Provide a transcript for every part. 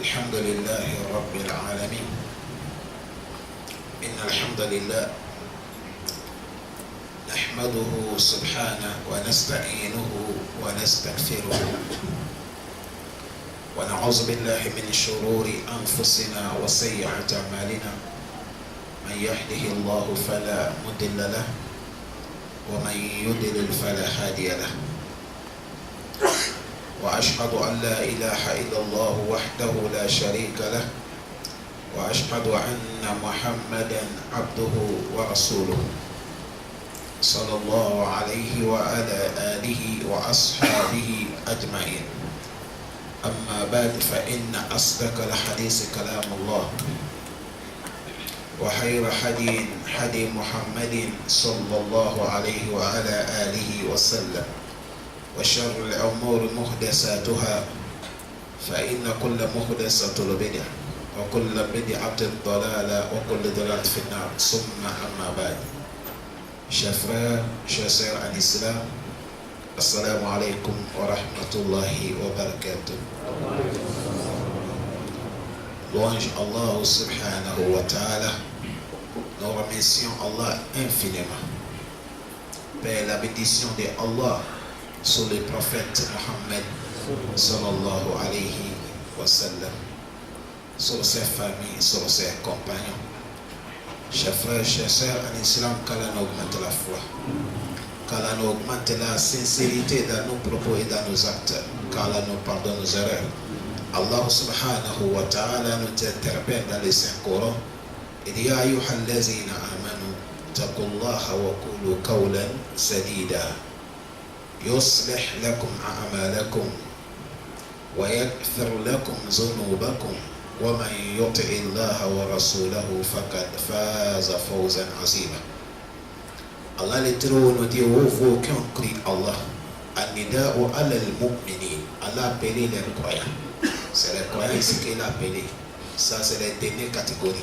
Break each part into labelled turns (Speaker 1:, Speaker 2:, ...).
Speaker 1: الحمد لله رب العالمين. إن الحمد لله نحمده سبحانه ونستعينه ونستغفره ونعوذ بالله من شرور أنفسنا وسيئات أعمالنا. من يهده الله فلا مضل له ومن يضلل فلا هادي له. وأشهد أن لا إله إلا الله وحده لا شريك له وأشهد أن محمدا عبده ورسوله صلى الله عليه وعلى آله وأصحابه أجمعين. أما بعد فإن أصدق الحديث كلام الله وخير حدي محمد صلى الله عليه وعلى آله وسلم وشر الأمور محدثاتها فإن كل محدثة بدعة وكل بدعة ضلالة وكل ضلالة في النار. ثم أما بعد. Chers frères, chers sœurs en islam, assalamu alaikum wa rahmatullahi wa barakatuh. Louange Allah subhanahu wa ta'ala. Nous remercions Allah infiniment. Père, la bénédiction de Allah sur le prophète Mohammed sallallahu alayhi wa sallam, sur ses familles, sur ses compagnons. Chers frères, chers sœurs en islam, qu'Allah nous augmente la foi, qu'Allah nous augmente la sincérité dans nos propos et dans nos actes, qu'Allah nous pardonne nos erreurs. Allah subhanahu wa ta'ala nous interpelle dans le Saint-Coran. Il dit: Ya ayyuhallazina amanu taqullaha wa qulu qawlan sadida يصلح لكم أعمالكم ويغفر لكم ذنوبكم ومن يطع الله ورسوله فقد فاز فوزا عظيما. Allah les trônes nous dit: vous qui ont cru Allah, An-Nida'u ala al-mu'minin. Allah a appelé les croyants. C'est les croyants ici qu'il a appelé. Ça, c'est les dernières catégories.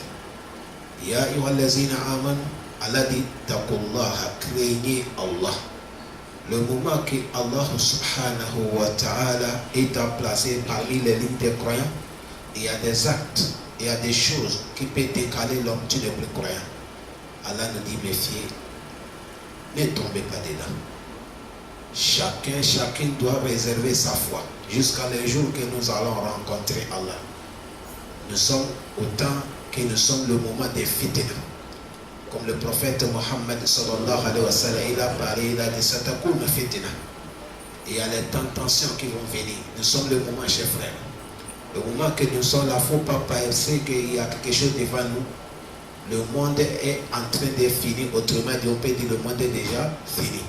Speaker 1: Ya ayyuhallazina amanu. Allah dit: taqullaha, craignez Allah. Le moment que Allah subhanahu wa ta'ala est placé parmi les lignes des croyants, il y a des actes, il y a des choses qui peuvent décaler l'homme du plus croyant. Allah nous dit: méfiez, ne tombez pas dedans. Chacun doit réserver sa foi jusqu'à le jour que nous allons rencontrer Allah. Nous sommes au temps que nous sommes le moment des fitna. Comme le prophète Mohammed sallallahu alayhi wa sallam, il a parlé, il a dit: Satakouna fitna. Il y a les tentations qui vont venir. Nous sommes le moment, chers frères. Le moment que nous sommes là, il ne faut pas penser qu'il y a quelque chose devant nous. Le monde est en train de finir. Autrement dit, on peut dire le monde est déjà fini.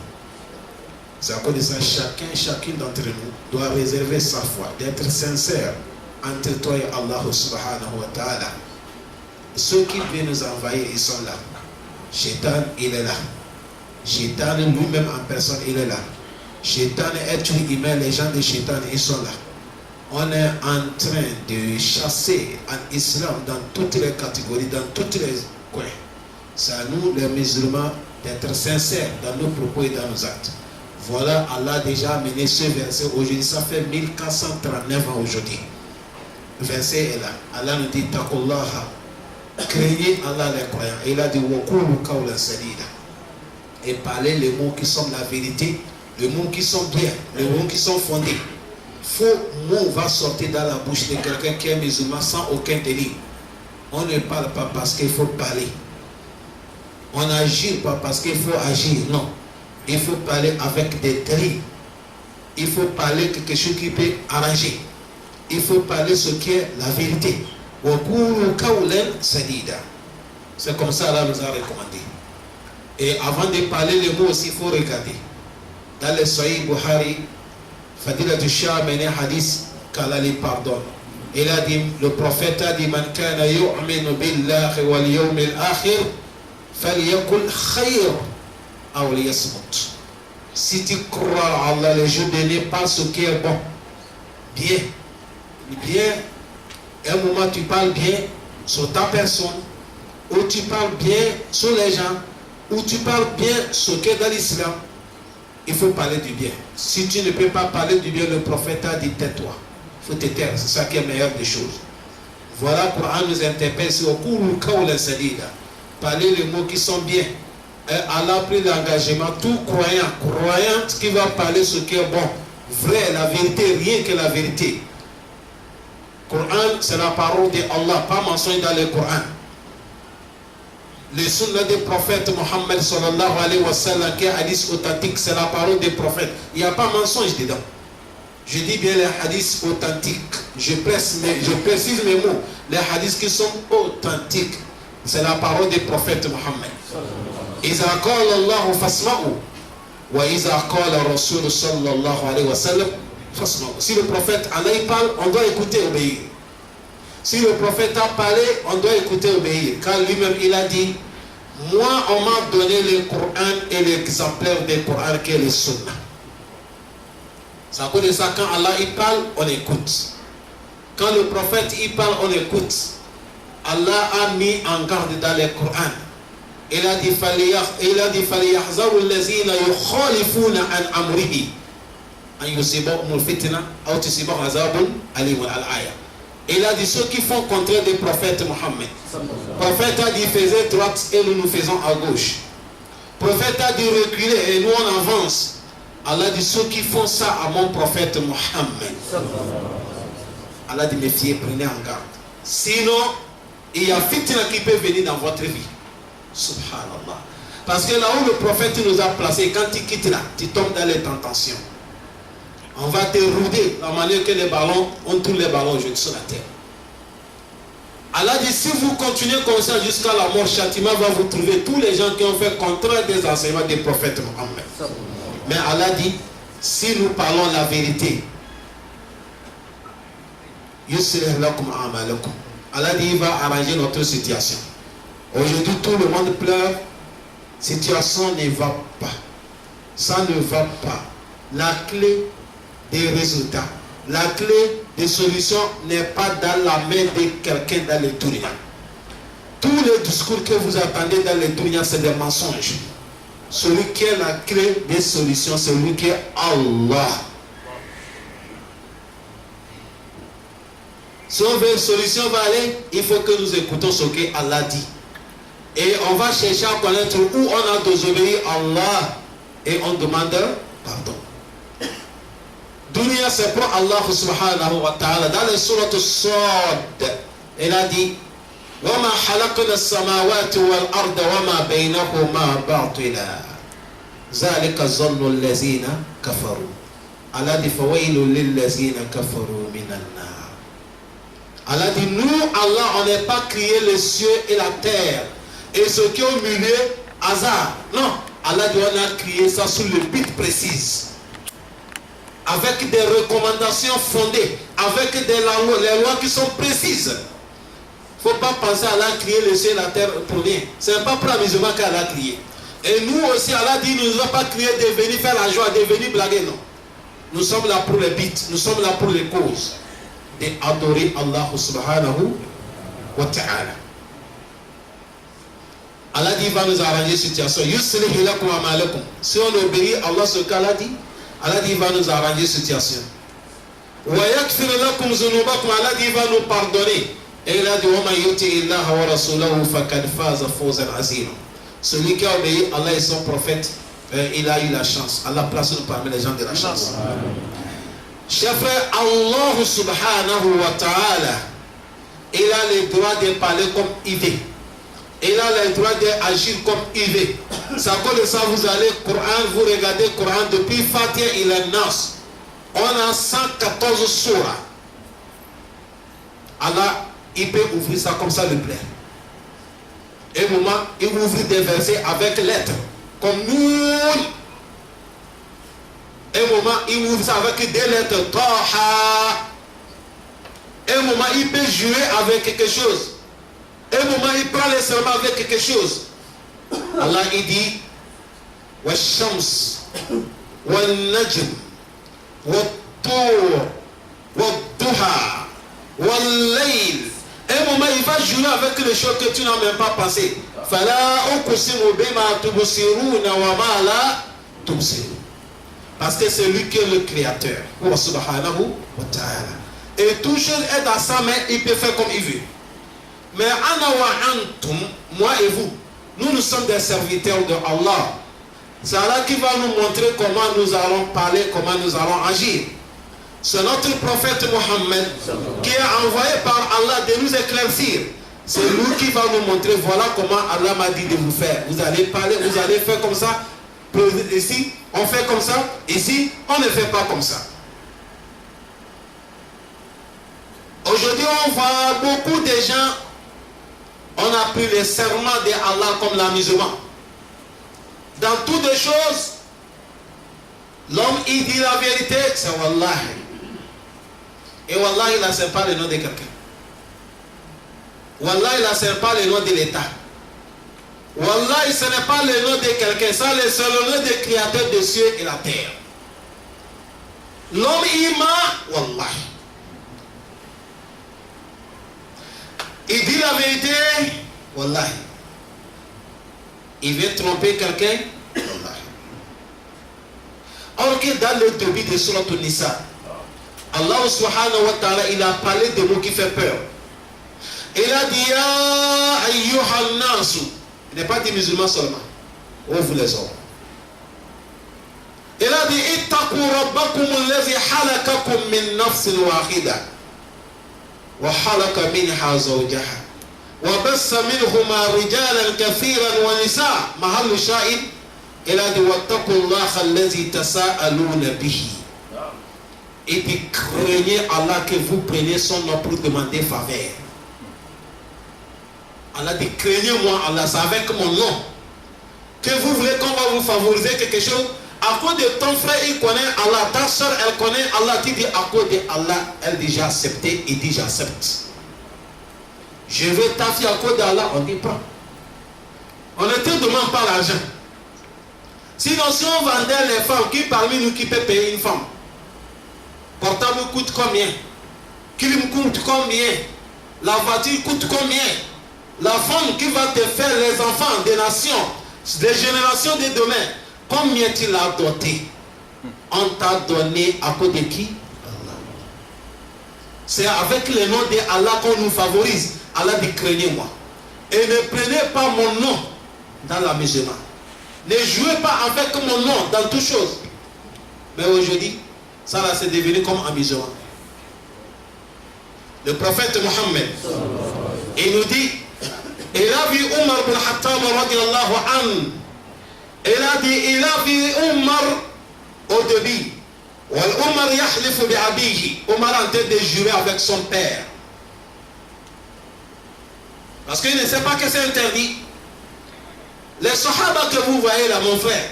Speaker 1: C'est à cause de ça, chacun d'entre nous doit réserver sa foi, d'être sincère entre toi et Allah subhanahu wa ta'ala. Ceux qui viennent nous envahir, ils sont là. Shaitan, il est là. Shaitan lui-même en personne, il est là. Shaitan est humain, les gens de Shaitan, ils sont là. On est en train de chasser en islam dans toutes les catégories, dans tous les coins. C'est à nous, les musulmans, d'être sincères dans nos propos et dans nos actes. Voilà, Allah a déjà amené ce verset aujourd'hui. Ça fait 1439 ans aujourd'hui. Le verset est là. Allah nous dit: Taqullaha. Craignez Allah les croyants. Il a dit: Wakulu qawlan sadida. Et parlez les mots qui sont la vérité, les mots qui sont bien, les mots qui sont fondés. Faux mots va sortir dans la bouche de quelqu'un qui est musulman sans aucun délit. On ne parle pas parce qu'il faut parler. On n'agit pas parce qu'il faut agir. Non. Il faut parler avec des délits. Il faut parler quelque chose qui peut arranger. Il faut parler ce qui est la vérité. C'est comme ça Allah nous a recommandé. Et avant de parler les mots aussi, il faut regarder. Dans le Sahih Bukhari, Fadila du Shah a mené hadith qu'Allah lui pardonne. Il a dit, le prophète a dit: Man kana yu'minu billahi wal yawmil akhir falyakul khayr aw liyasmut. Si tu crois à Allah, le jour dernier, parle ce qui est bon. Bien. Un moment tu parles bien sur ta personne, ou tu parles bien sur les gens, ou tu parles bien sur ce qui est dans l'islam. Il faut parler du bien. Si tu ne peux pas parler du bien, le prophète a dit: tais-toi. Il faut te taire. C'est ça qui est meilleur des choses. Voilà, le Coran nous interpelle sur parler les mots qui sont bien. Allah a pris l'engagement, tout croyante qui va parler ce qui est bon, vrai, la vérité, rien que la vérité. Coran, c'est la parole d'Allah, pas mensonge dans le Coran. Les sunnahs des prophètes Mohammed sallallahu alayhi wa sallam, qui est hadith authentique, c'est la parole des prophètes. Il n'y a pas mensonge dedans. Je dis bien les hadiths authentiques. Je précise mes mots. Les hadiths qui sont authentiques, c'est la parole des prophètes Mohammed. إذا قال الله فاسمعوا وإذا قال الرسول صلى الله عليه وسلم فاسمعوا. Si le prophète Allah parle, on doit écouter, obéir. Si le prophète a parlé, on doit écouter, obéir. Car lui-même il a dit, moi on m'a donné le Coran et l'exemplaire du Coran qui est le Sunna. C'est à cause de ça, quand Allah il parle, on écoute. Quand le prophète il parle, on écoute. Allah a mis en garde dans le Coran. Il a dit فَلْيَحْذَرُوا الَّذِينَ يُخَالِفُونَ عَنْ أَمْرِهِ أَنْ يُصِيبَهُمُ الْفِتْنَةُ أَوْ تُصِيبَهُمْ عَذَابٌ أَلِيمٌ al-aya. Il a dit ceux qui font contraire des prophètes Mohammed. Le prophète a dit faisez droite et nous faisons à gauche. Le prophète a dit reculer et nous on avance. Allah dit ceux qui font ça à mon prophète Mohammed. Allah dit méfiez, prenez en garde. Sinon, il y a fitna qui peut venir dans votre vie. Subhanallah. Parce que là où le prophète nous a placés, quand tu quittes là, tu tombes dans les tentations. On va te rouder la manière que les ballons, on tourne les ballons aujourd'hui sur la terre. Allah dit si vous continuez comme ça jusqu'à la mort, châtiment va vous trouver tous les gens qui ont fait contraire des enseignements des prophètes Mohammed. Mais Allah dit si nous parlons la vérité, Allah dit il va arranger notre situation. Aujourd'hui, tout le monde pleure. Situation ne va pas. Ça ne va pas. La clé des résultats, la clé des solutions n'est pas dans la main de quelqu'un dans les dunya. Tous les discours que vous attendez dans les dunya, c'est des mensonges. Celui qui est la clé des solutions, c'est lui qui est Allah. Si on veut une solution va aller, il faut que nous écoutons ce que Allah dit. Et on va chercher à connaître où on a désobéi à Allah et on demande pardon. Dunya c'est pour Allah subhanahu wa ta'ala. Dans le surat As-Sad, il a dit وَمَا حَلَقْنَا السَّمَاوَاتِ وَالْأَرْضَ وَمَا بَيْنَهُمَا بَاطِلًا ذَلِكَ ظَنُّ الَّذِينَ كَفَرُوا. Allah dit فَوَيْلٌ لِلَّذِينَ كَفَرُوا مِنَ النَّارِ. Allah dit nous, Allah, on n'est pas créé les cieux et la terre et ce qui est au milieu, hasard. Non, Allah dit on a créé ça sur le but précis, avec des recommandations fondées, avec des lois qui sont précises. Il ne faut pas penser à Allah créer les cieux et la terre pour rien. Ce n'est pas pour la musulman qu'Allah a créé. Et nous aussi, Allah dit nous ne nous a pas créé de venir faire la joie, de venir blaguer, non. Nous sommes là pour les buts, nous sommes là pour les causes. D'adorer Allah subhanahu wa ta'ala. Allah dit il va nous arranger la situation. Si on obéit à Allah, ce qu'Allah dit, Allah dit il va nous arranger la situation. Allah dit il va nous pardonner. Et il a dit celui qui a obéi à Allah et son prophète, il a eu la chance. Allah place nous parmi les gens de la chance. Chers frères, Allah subhanahu wa ta'ala, il a le droit de parler comme il veut. Il a le droit d'agir comme il veut. C'est à cause de ça, vous allez Coran, vous regardez le Coran depuis Fatiha et Nas. On a 114 surahs. Allah, il peut ouvrir ça comme ça le plaît. Et au moment, il ouvre des versets avec lettres, comme nous. Et au moment, il ouvre ça avec des lettres. Taha. Et au moment, il peut jouer avec quelque chose. Et au moment, il parle seulement avec quelque chose. Allah, il dit wa shams, wa najm, wa tur, wa duha, wa layl. Et au moment, il va jouer avec les choses que tu n'as même pas pensé. Fala uqsimu bima tubsiruna wa ma la tubsirun. Parce que c'est lui qui est le créateur. Wa subhanahu wa ta'ala. et toute chose est dans sa main, il peut faire comme il veut. Mais ana wa antum, moi et vous, nous sommes des serviteurs de Allah. C'est Allah qui va nous montrer comment nous allons parler, comment nous allons agir. C'est notre prophète Mohammed qui est envoyé par Allah de nous éclaircir. C'est lui qui va nous montrer, voilà comment Allah m'a dit de vous faire. Vous allez parler, vous allez faire comme ça. Ici, on fait comme ça. Ici, on ne fait pas comme ça. Aujourd'hui, on voit beaucoup de gens, on a pris les serments d'Allah comme l'amusement. Dans toutes les choses, l'homme, il dit la vérité, c'est Wallahi. Et Wallahi, il n'assure pas le nom de quelqu'un. Wallahi, il n'assure pas le nom de l'État. Wallahi, ce n'est pas le nom de quelqu'un, c'est le nom du créateur des cieux et la terre. L'homme, il ment, Wallahi. Il dit la vérité, Wallahi. Il veut tromper quelqu'un, Wallahi. Or que dans le début de Surat An-Nisa, Allah subhanahu wa ta'ala, il a parlé de mots qui fait peur. Il a dit, Ya ayyuhal nasu. Il n'est pas dit musulmans seulement. Oh, vous les hommes. Il a dit, Ittaqu rabbakum allazi halakakum min nafsin wahida. Wa halaka minha zawjaha. Wa bassa minhuma rijalan kathiran wa nisa. Mahallu sha'id. Il a dit, Wattaqu Allah allazi tasa'aluna bihi. Et puis craignez Allah que vous preniez son nom pour demander faveur. Allah dit, craignez-moi Allah, c'est avec mon nom. Que vous voulez qu'on va vous favoriser quelque chose. À cause de ton frère, il connaît Allah. Ta soeur, elle connaît Allah. Qui dit à cause de Allah, elle dit j'ai accepté. Il dit j'accepte. Je veux ta fille à cause d'Allah. On dit pas. On ne te demande pas l'argent. Sinon, si on vendait les femmes, qui parmi nous qui peut payer une femme? Portable coûte combien? Clim coûte combien? La voiture coûte combien? La femme qui va te faire les enfants des nations, des générations de demain, combien tu l'as doté? On t'a donné à cause de qui? Allah. C'est avec le nom de Allah qu'on nous favorise. Allah dit craignez-moi. Et ne prenez pas mon nom dans l'amusement. Ne jouez pas avec mon nom dans toutes choses. Mais aujourd'hui, ça là c'est devenu comme amusement. Le prophète Mohammed, il nous dit, il a vu Omar bin Khattab radiallahu anhu. Il a dit, il a vu Omar au début. Omar yahlifu bi abihi. Omar en train de jurer avec son père. Parce qu'il ne sait pas que c'est interdit. Les sahaba que vous voyez là, mon frère,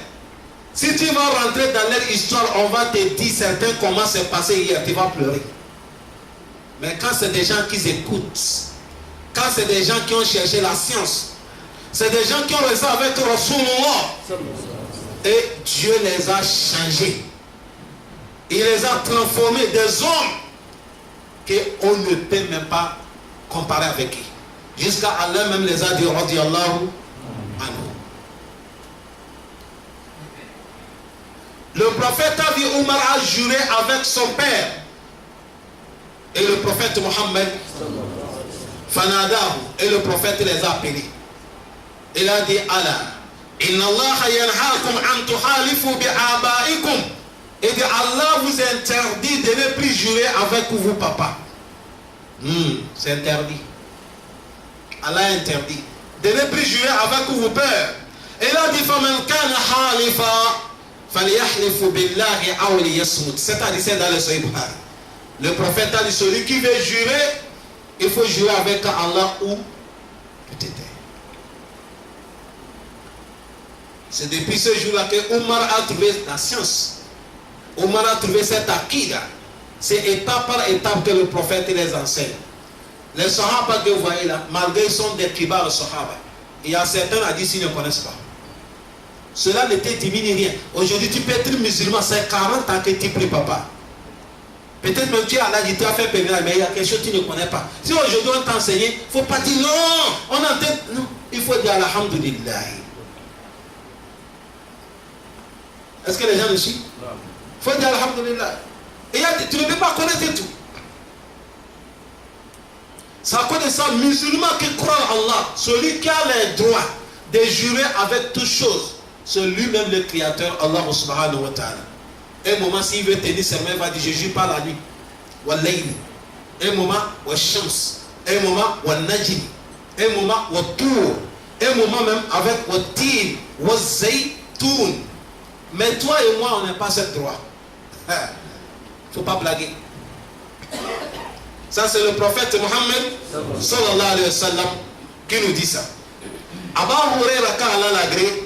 Speaker 1: si tu vas rentrer dans leur histoire, on va te dire certains comment c'est passé hier, tu vas pleurer. Mais quand c'est des gens qui écoutent, quand c'est des gens qui ont cherché la science, c'est des gens qui ont resté avec Rasulullah, et Dieu les a changés. Il les a transformés des hommes qu'on ne peut même pas comparer avec eux. Jusqu'à Allah même les a dit, radiyallahu anhu. Le prophète a vu Omar a juré avec son père. Et le prophète Mohammed Fanadahu. Et le prophète les a appelés. Il a dit Allah. Inna Allah yanhaakum an tuhalifu bi abaikum. Et dit Allah vous interdit de ne plus jurer avec vous papa. C'est interdit. Allah interdit de ne plus jurer avec vous père. Il a dit faman kana halifa falyahlif billahi aw liyasmut. C'est-à-dire c'est dans le Sahih Bukhari. Le prophète a dit celui qui veut jurer, il faut jurer avec Allah ou peut-être. C'est depuis ce jour-là que Omar a trouvé la science. Omar a trouvé cette akida. C'est étape par étape que le prophète les enseigne. Les sahaba que vous voyez là, malgré qu'ils sont des kibar sahaba, il y a certains qui disent qu'ils ne connaissent pas. Cela ne te diminue rien. Aujourd'hui, tu peux être musulman, c'est 40 ans que tu pries papa. Peut-être même tu es à l'âge, tu as fait pèlerinage, mais il y a quelque chose que tu ne connais pas. Si aujourd'hui on t'a enseigné, il ne faut pas dire non, on entend. Non, il faut dire alhamdulillah. Est-ce que les gens le suivent? Il faut dire alhamdulillah. Et tu ne peux pas connaître tout. C'est à cause de ça, musulman qui croit en Allah, celui qui a le droit de jurer avec toutes choses, c'est lui-même le créateur, Allah subhanahu wa ta'ala. Un moment, s'il veut tenir serment, il va dire, je jure par la nuit. Wa layli. Un moment, wa shams. Un moment, wa najmi. Un moment, wa tour. Un moment même avec wa tin, wa zaytoun. Mais toi et moi, on n'a pas ce droit. Il ne faut pas blaguer. Ça, c'est le prophète Mohammed sallallahu alayhi wa sallam qui nous dit ça. Abu Huraira ka'ala l'agré.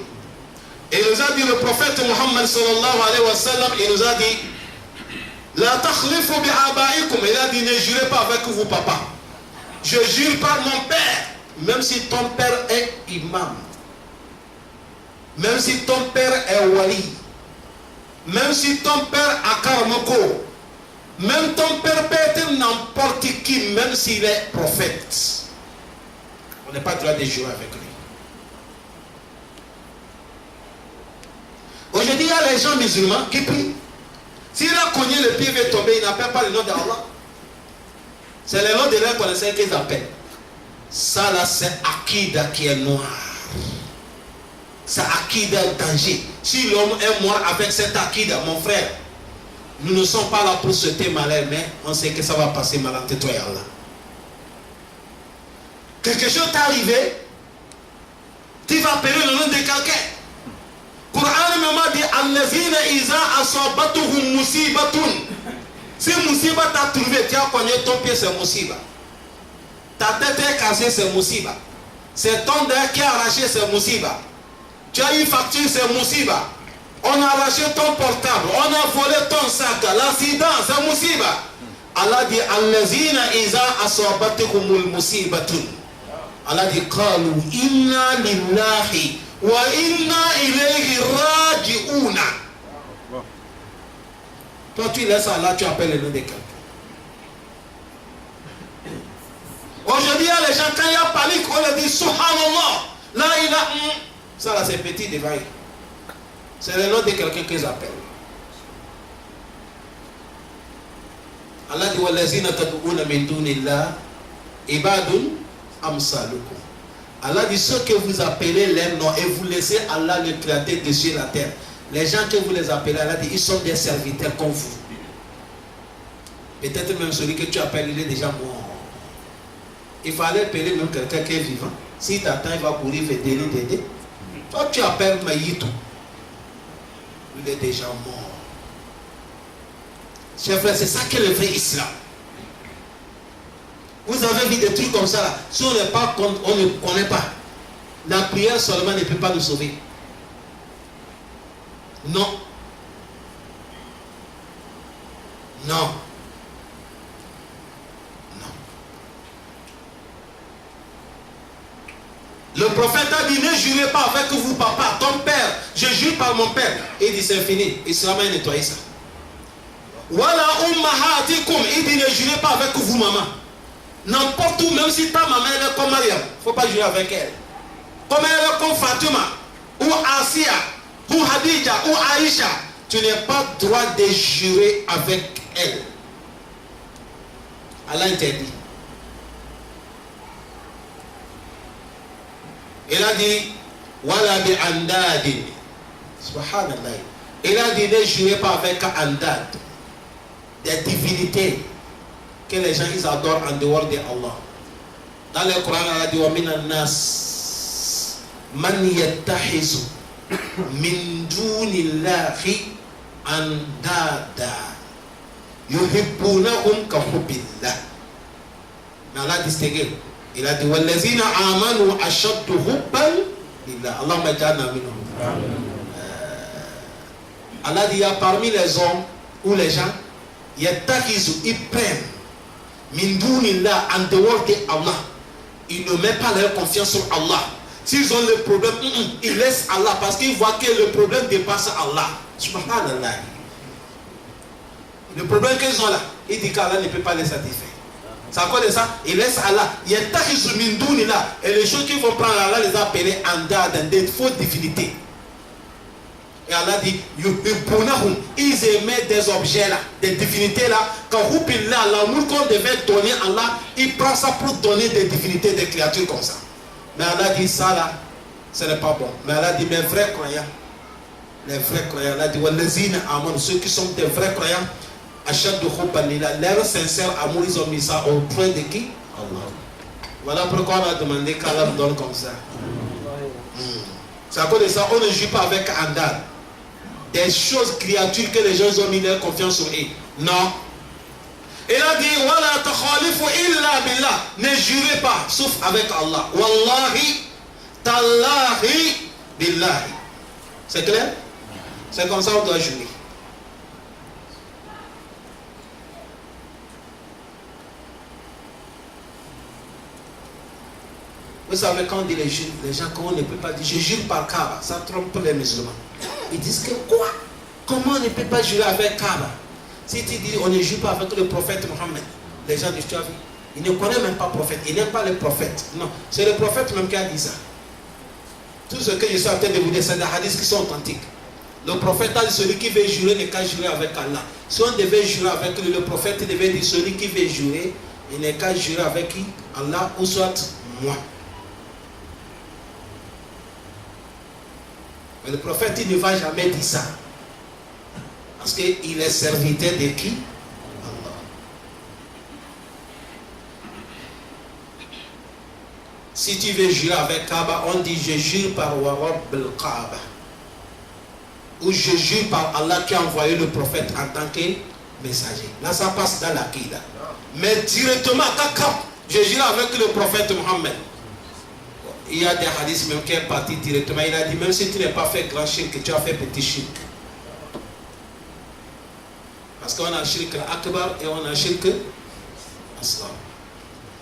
Speaker 1: Et il nous a dit, le prophète Mohammed sallallahu alayhi wa sallam, il nous a dit, la takhlifu bi aba'ikum. Il a dit, ne jurez pas avec vos papas. Je jure par mon père. Même si ton père est imam. Même si ton père est wali. Même si ton père a karamoko. Même ton père peut être n'importe qui, même s'il est prophète. On n'a pas le droit de jouer avec lui. Aujourd'hui, il y a les gens musulmans qui prient. S'il a cogné le pied, il va tomber, il n'appelle pas le nom d'Allah. C'est le nom de leur connaissance qu'ils appellent. Ça là, c'est Akida qui est noir. C'est Akida danger. Si l'homme est mort avec cette Akida, mon frère, nous ne sommes pas là pour souhaiter malheur, mais on sait que ça va passer mal entre toi et Allah. Quelque chose t'est arrivé, tu vas appeler le nom de quelqu'un. Coran me dit Allazina iza asabatuhum musibatun. Si musiba t'a trouvé, tu as cogné ton pied, c'est musiba. Ta tête est cassée, c'est musiba. C'est ton dent qui a arraché, c'est musiba. Tu as une facture, c'est musiba. On a arraché ton portable, on a volé ton sac, l'accident, c'est musiba. Allah dit Allazina iza asabatuhum musibatun. Allah dit qalu inna lillahi wa inna ilayhi raji'una. Toi tu laisses Allah, tu appelles le nom de quelqu'un. Aujourd'hui il y a les gens, quand il y a panique, on leur dit subhanallah. Là il a ça là c'est petit devant eux. C'est le nom de quelqu'un qu'ils appellent. Allah dit wallazina tad'una min dunillah ibadun amsalukum. Allah dit ceux que vous appelez les noms et vous laissez Allah le créateur des cieux et la terre. Les gens que vous les appelez, Allah dit ils sont des serviteurs comme vous. Peut-être même celui que tu appelles, il est déjà mort. Il fallait appeler même quelqu'un qui est vivant. Si t'attends, il va courir, il va t'aider. Toi tu appelles Maïtou. Il est déjà mort. Chers frères, c'est ça qu'est le vrai islam. Vous avez vu des trucs comme ça là. Si on n'est pas, on ne connaît pas. La prière seulement ne peut pas nous sauver. Non. Non. Non. Le prophète a dit, ne jurez pas avec vous, papa, ton père. Je jure par mon père. Il dit, c'est fini. Islam a nettoyé ça. Wala ummahatikum. Il dit, ne jurez pas avec vous, maman. N'importe où, même si ta maman est comme Mariam, il ne faut pas jurer avec elle. Comme elle est comme Fatima, ou Asia, ou Hadija, ou Aïcha, tu n'as pas le droit de jurer avec elle. Allah interdit. Il a dit, Wala bi andadin. Subhanallah. Il a dit, ne jurez pas avec andad, des divinités que les gens ils adorent en dehors de Allah. Dans le Coran, il a dit wa minan nas man yattahizu min dunillahi andada yuhibbunahum ka hubbillah. Mais Allah distingue. Il a dit wallazina amanu ashaddu hubban lillah. Allahumma ja'alna minhum. Allah dit il y a parmi les hommes ou les gens yattahizu, ils prennent min dunillah, en dehors de Allah. Ils ne mettent pas leur confiance sur Allah. S'ils ont le problème, ils laissent Allah parce qu'ils voient que le problème dépasse Allah. Subhanallah. Le problème qu'ils ont là, ils disent qu'Allah ne peut pas les satisfaire. C'est à cause de ça, ils laissent Allah. Il y a min dunillah. Et les choses qu'ils vont prendre Allah les appeler andad, des fausses divinités. Et Allah dit, ils aimaient des objets là, des divinités là. Quand l'amour qu'on devait donner à Allah, il prend ça pour donner des divinités, des créatures comme ça. Mais Allah dit ça là, ce n'est pas bon. Mais Allah dit, mes vrais croyants, les vrais croyants, Allah dit, ceux qui sont des vrais croyants, leur sincère amour, ils ont mis ça au point de qui? Allah. Voilà pourquoi on a demandé qu'Allah nous donne comme ça. C'est à cause de ça, on ne joue pas avec Andal. Des choses, créatures que les gens ont mis leur confiance sur eux. Non. Il a dit, Wala takhalifu illa billah. Ne jurez pas, sauf avec Allah. Wallahi, tallahi, billahi. C'est clair? C'est comme ça qu'on doit jurer. Vous savez, quand on dit les gens, quand on ne peut pas dire, je jure par Kaaba, ça trompe les musulmans. Ils disent que quoi? Comment on ne peut pas jurer avec Kaaba? Si tu dis, on ne jure pas avec le prophète Mohammed, les gens disent, tu as vu, ils ne connaissent même pas le prophète, ils n'aiment pas le prophète. Non, c'est le prophète même qui a dit ça. Tout ce que je suis en train de vous dire, c'est des hadiths qui sont authentiques. Le prophète a dit, celui qui veut jurer n'est qu'à jurer avec Allah. Si on devait jurer avec lui, le prophète devait dire, celui qui veut jurer, il n'est qu'à jurer avec qui? Allah ou soit moi. Mais le prophète, il ne va jamais dire ça. Parce qu'il est serviteur de qui? Allah. Si tu veux jurer avec Kaaba, on dit je jure par Warab al-Kaaba. Ou je jure par Allah qui a envoyé le prophète en tant que messager. Là, ça passe dans l'Aqida. Mais directement, je jure avec le prophète Mohammed. Il y a des hadiths même qui est parti directement. Il a dit, même si tu n'as pas fait grand shirk, tu as fait petit shirk. Parce qu'on a shirk akbar et on a shirk asghar.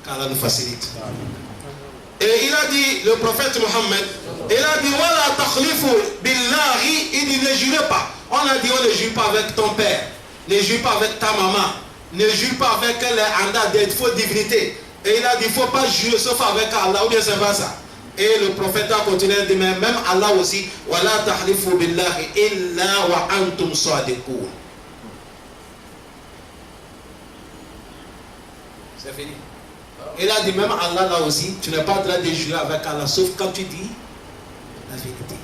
Speaker 1: Qu'Allah nous facilite. Et il a dit, le prophète Mohammed, il a dit, Wala takhlifu billahi, il dit, ne jurez pas. On a dit, on ne jure pas avec ton père, ne jure pas avec ta maman, ne jure pas avec les andas des fausses divinités. Et il a dit, il ne faut pas jurer sauf avec Allah, ou bien c'est pas ça. Et le prophète a continué de dire, même Allah aussi, Wala tahlifu billahi illa wa antum sadiqun. C'est fini. Il a dit, même Allah là aussi, tu n'as pas le droit de jurer avec Allah, sauf quand tu dis la vérité.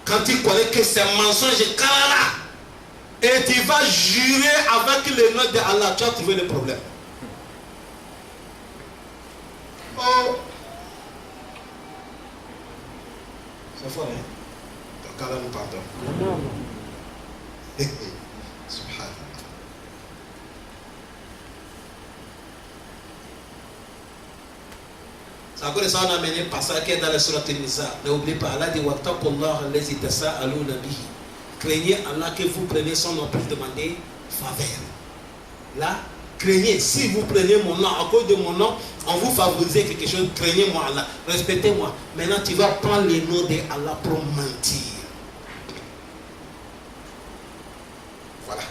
Speaker 1: Quand tu connais que c'est un mensonge, et tu vas jurer avec le nom de Allah, tu as trouvé le problème. Oh, c'est fort, hein? Donc Allah nous pardonne. Subhanallah. C'est à cause de ça qu'on a amené un passage qui est dans la sourate An-Nisa. N'oubliez pas, Allah dit Wattaqullaha allazi tasa'aluna bihi. Craignez Allah que vous preniez son nom pour demander faveur. Là, craignez, si vous prenez mon nom, à cause de mon nom, on vous favorise quelque chose, craignez-moi Allah, respectez-moi. Maintenant, tu vas prendre le nom de Allah pour mentir. Voilà.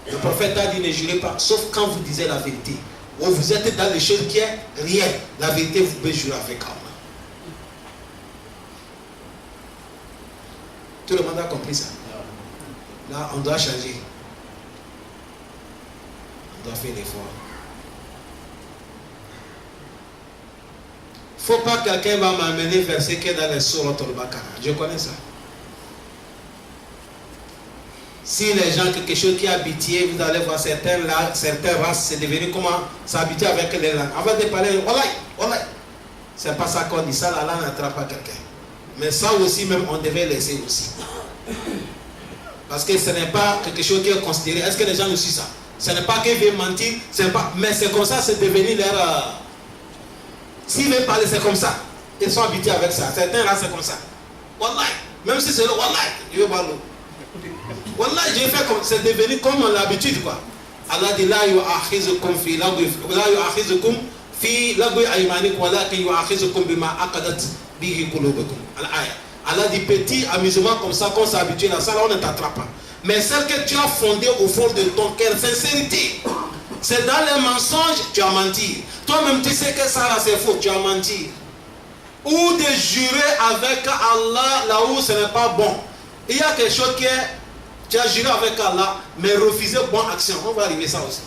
Speaker 1: Le prophète a dit ne jurez pas, sauf quand vous disiez la vérité. Ou vous êtes dans les choses qui est rien. La vérité, vous pouvez jurer avec Allah. Tout le monde a compris ça. Là, on doit changer. On doit faire l'effort. Il ne faut pas que quelqu'un va m'amener vers ce qui est dans les sourates al-Baqarah. Je connais ça. Si les gens, quelque chose qui est habitué, vous allez voir certaines races, c'est devenu comment s'habituer avec les langues. Avant de parler, voilà. C'est pas ça qu'on dit, ça, la langue n'attrape pas quelqu'un. Mais ça aussi, même, on devait laisser aussi. Parce que ce n'est pas quelque chose qui est considéré. Est-ce que les gens le suivent ça? Ce n'est pas qu'ils veulent mentir, mais c'est comme ça, c'est devenu leur. S'ils veulent parler, c'est comme ça. Ils sont habitués avec ça. Certains races, c'est comme ça. Wallah, même si c'est le wallah, il veut parler. Wallah, j'ai fait comme c'est devenu comme l'habitude quoi. Allah dit la yu'akhizukum fi lagwi aymanikum walakin yu'akhizukum bima aqadat bihi qulubukum. Allah dit petit amusement comme ça qu'on s'habitue là, ça là on ne t'attrape pas. Mais celle que tu as fondée au fond de ton cœur, sincérité. C'est dans les mensonges, tu as menti. Toi-même tu sais que ça là c'est faux, tu as menti.
Speaker 2: ou de jurer avec Allah là où ce n'est pas bon. Il y a quelque chose qui est, tu as juré avec Allah, mais refusé bonne action. On va arriver à ça aussi.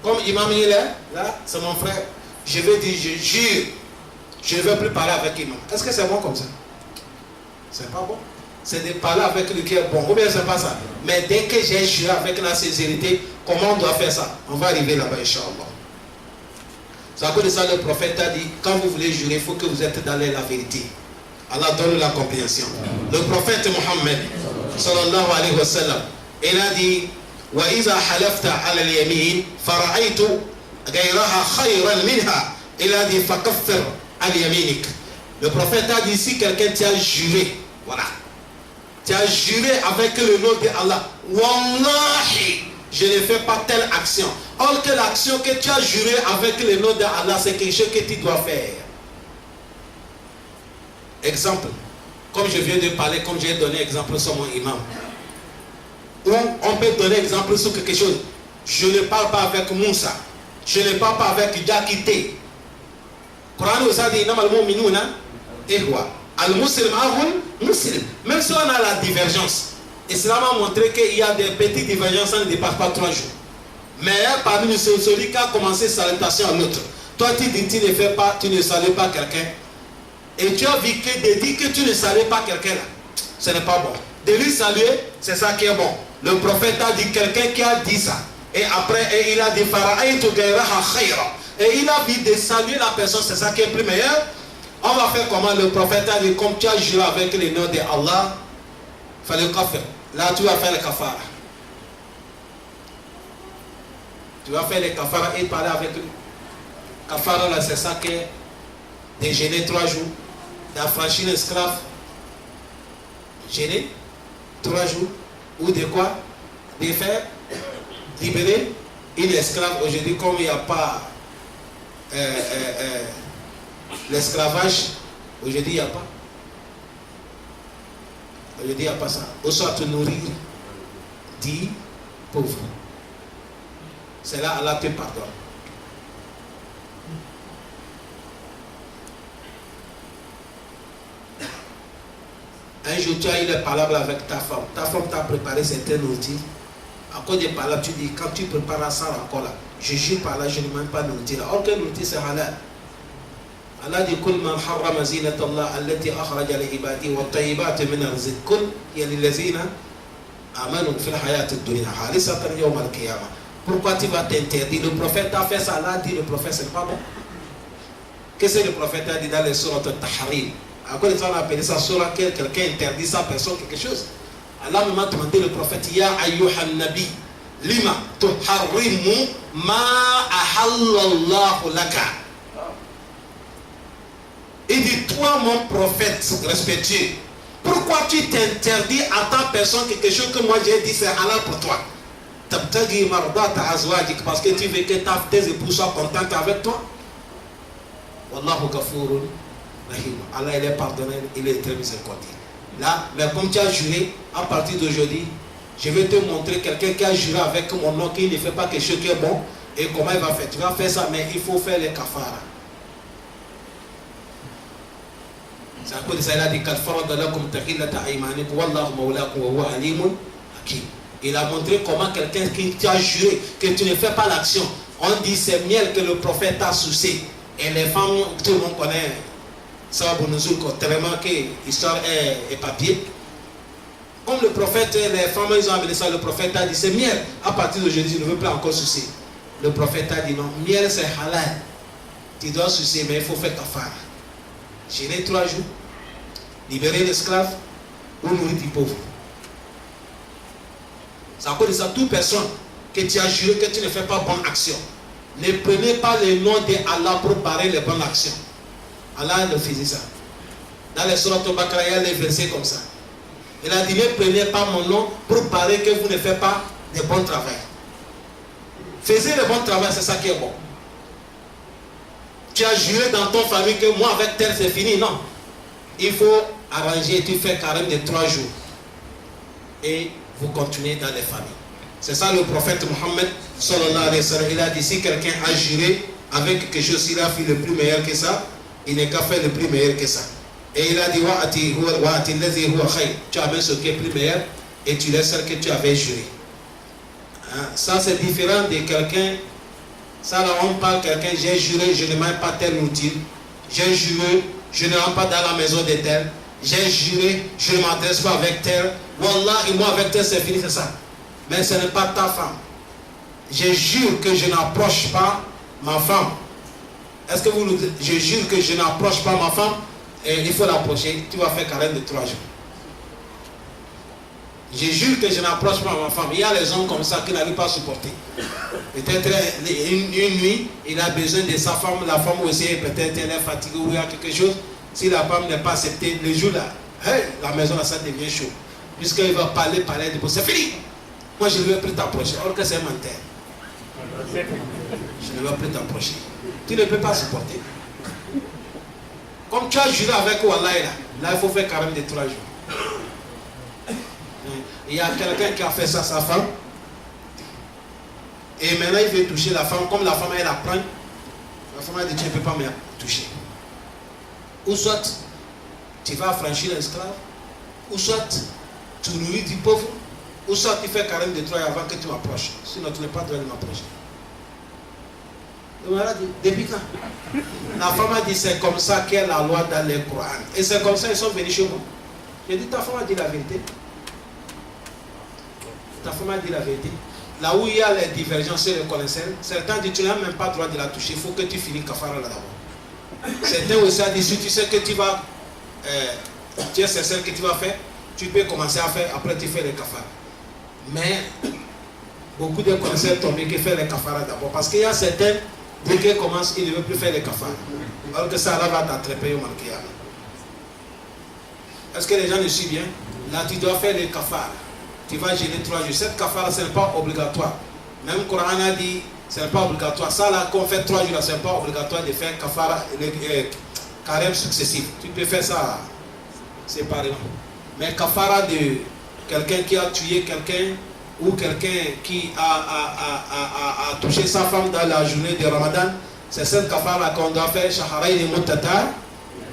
Speaker 2: Comme Imam il est, là, c'est mon frère. Je vais dire, je jure, je ne veux plus parler avec Imam. Est-ce que c'est bon comme ça? C'est pas bon. C'est de parler avec lui qui est bon. Ou bien c'est pas ça. Mais dès que j'ai juré avec la sincérité, comment on doit faire ça? On va arriver là-bas, Inch'Allah. C'est à cause de ça le prophète a dit, quand vous voulez jurer, il faut que vous êtes dans la vérité. Allah donne la compréhension. Le prophète Mohammed, sallallahu alayhi wa sallam, il a dit, وَإِذَا حَلَفْتَ عَلَى الْيَمِينِ فَرَأَيْتُ غَيْرَهَا خَيْرًا مِنْهَا. Il a dit, فَكَفِّرْ عَلَى يَمِينِكَ. Le prophète a dit, si quelqu'un t'a juré, voilà, tu as juré avec le nom de Allah, Wallahi, je ne fais pas telle action. Or que l'action que tu as juré avec le nom de Allah, c'est quelque chose que tu dois faire. Exemple, comme je viens de parler, comme j'ai donné exemple sur mon imam. Ou on peut donner exemple sur quelque chose. Je ne parle pas avec Moussa. Je ne parle pas avec Jakite. Coran nous a dit, Al-Muslim Muslim. Même si on a la divergence, l'islam a montré qu'il y a des petites divergences, ça ne dépasse pas 3 jours. Mais parmi nous, c'est celui qui a commencé salutation à l'autre. Toi, tu dis, tu ne fais pas, tu ne salues pas quelqu'un. Et tu as vu que de dire que tu ne salues pas quelqu'un là, ce n'est pas bon. De lui saluer, c'est ça qui est bon. Le prophète a dit, quelqu'un qui a dit ça. Et après, il a dit, et il a vu de saluer la personne, c'est ça qui est plus meilleur. On va faire comment? Le prophète a dit, comme tu as juré avec le nom de Allah, il fallait quoi faire? Là, tu vas faire le kafara. Tu vas faire le kafara et parler avec lui. Kafara, là, c'est ça qui est de jeûner 3 jours, d'affranchir l'esclave, jeûner 3 jours, ou de quoi? De faire libérer une esclave. Aujourd'hui, comme il n'y a pas l'esclavage, aujourd'hui il n'y a pas. Aujourd'hui il n'y a pas ça. Ou soit te nourrir 10 pauvres. C'est là Allah te pardonne. Un jour tu as eu des palabres avec ta femme. Ta femme t'a préparé certaines nourritures. À cause des palabres, tu dis, quand tu prépares ça encore là, je jure par là, je ne mange pas de nourriture. Aucune nourriture c'est halal. Allah dit كل من حرم زينة الله التي أخرج لعباده والطيبات من الرزق كل للذين آمنوا في الحياة الدنيا خالصة يوم القيامة. Pourquoi tu vas t'interdire? Le prophète a fait ça. Allah dit le prophète c'est pas bon. Qu'est-ce que le prophète a dit dans les sourates Tahrim? À quoi on appelle ça sourate que quelqu'un interdit sa personne quelque chose? Allah m'a demandé le prophète Ya ayyuhan nabi lima tuharrimu ma ahallallahu laka. Il dit, toi mon prophète respectueux, pourquoi tu t'interdis à ta personne quelque chose que moi j'ai dit c'est halal pour toi? Parce que tu veux que tes époux soient contents avec toi. Wallahu ghafurun rahim. Allah il est pardonneur, il est très miséricordieux. Là, mais comme tu as juré, à partir d'aujourd'hui, je vais te montrer quelqu'un qui a juré avec mon nom, qui ne fait pas quelque chose qui est bon, et comment il va faire. Tu vas faire ça, mais il faut faire les kafaras. C'est à cause de ça, il a dit il a montré comment quelqu'un qui t'a juré que tu ne fais pas l'action. On dit c'est miel que le prophète a sucé. Et les femmes, tout le monde connaît ça, tellement que l'histoire est papier. Comme le prophète, les femmes ils ont amené ça, le prophète a dit c'est miel. À partir d'aujourd'hui, je ne veux pas encore sucer. Le prophète a dit non, miel c'est halal. Tu dois sucer, mais il faut faire kafara. Jeûner 3 jours, libérer l'esclave ou nourrir les pauvres. C'est à cause de ça, toute personne que tu as juré que tu ne fais pas bonne action, ne prenez pas le nom de Allah pour barrer les bonnes actions. Allah ne faisait ça. Dans les sourates Al-Baqarah, il y a les versets comme ça. Il a dit ne prenez pas mon nom pour barrer que vous ne faites pas de bon travail. Faisez le bon travail, c'est ça qui est bon. Tu as juré dans ton famille que moi avec tel c'est fini. Non. Il faut arranger, tu fais carême de 3 jours. Et vous continuez dans les familles. C'est ça le prophète Mohammed sallallahu alayhi wa sallam. Il a dit si quelqu'un a juré avec quelque chose, il a fait le plus meilleur que ça. il n'est qu'à faire le plus meilleur que ça. Et il a dit, tu amènes ce qui est plus meilleur et tu laisses celle que tu avais juré. Hein? Ça c'est différent de quelqu'un, ça là on parle quelqu'un, j'ai juré, je ne mange pas tel outil, j'ai juré, je ne rentre pas dans la maison de tel, j'ai juré, je ne m'adresse pas avec tel, wallah, et moi avec tel c'est fini, c'est ça. Mais ce n'est pas ta femme. Je jure que je n'approche pas ma femme. Est-ce que vous nous dites, je jure que je n'approche pas ma femme et il faut l'approcher, tu vas faire carême de 3 jours. Je jure que je n'approche pas ma femme. Il y a les hommes comme ça qui n'arrivent pas à supporter. Peut-être une nuit, il a besoin de sa femme, la femme aussi, peut-être elle est fatiguée ou il y a quelque chose. Si la femme n'est pas acceptée, le jour là, hey, la maison là, ça devient chaud. Puisqu'il va parler, c'est fini. Moi je ne vais plus t'approcher, or que c'est menteur. Je ne vais plus t'approcher. Tu ne peux pas supporter. Comme tu as juré avec Wallah, là il faut faire carême de 3 jours. Il y a quelqu'un qui a fait ça à sa femme. Et maintenant il veut toucher la femme. Comme la femme elle apprend, la femme a dit tu ne peux pas me toucher. Ou soit tu vas affranchir l'esclave, ou soit tu nourris du pauvre, ou soit tu fais carême de 3 avant que tu m'approches. Sinon tu n'es pas droit de m'approcher. Depuis quand? La femme a dit c'est comme ça qu'est la loi dans le Coran. Et c'est comme ça ils sont venus chez moi. J'ai dit ta femme a dit la vérité. Ta femme a dit la vérité. Là où il y a les divergences sur le connaisseur, certains disent tu n'as même pas le droit de la toucher, il faut que tu finisses kafara là d'abord. Certains aussi ont dit si tu sais que tu vas, tu es sincère que tu vas faire, tu peux commencer à faire, après tu fais les kafara. Mais beaucoup de connaisseurs tombent qui font les kafara d'abord parce qu'il y a certains, dès qu'ils commencent, ils ne veulent plus faire les kafara. Alors que ça là va t'attraper au marqué. Est-ce que les gens le suivent bien? Là tu dois faire les kafara. Tu vas gêner 3 jours. Cette kafara, ce n'est pas obligatoire. Même le Coran a dit, ce n'est pas obligatoire. Ça, là, qu'on fait 3 jours, ce n'est pas obligatoire de faire kafara, carême successif. Tu peux faire ça séparément. Mais kafara de quelqu'un qui a tué quelqu'un ou quelqu'un qui a touché sa femme dans la journée de Ramadan, c'est cette kafara qu'on doit faire, shaharaï de mutata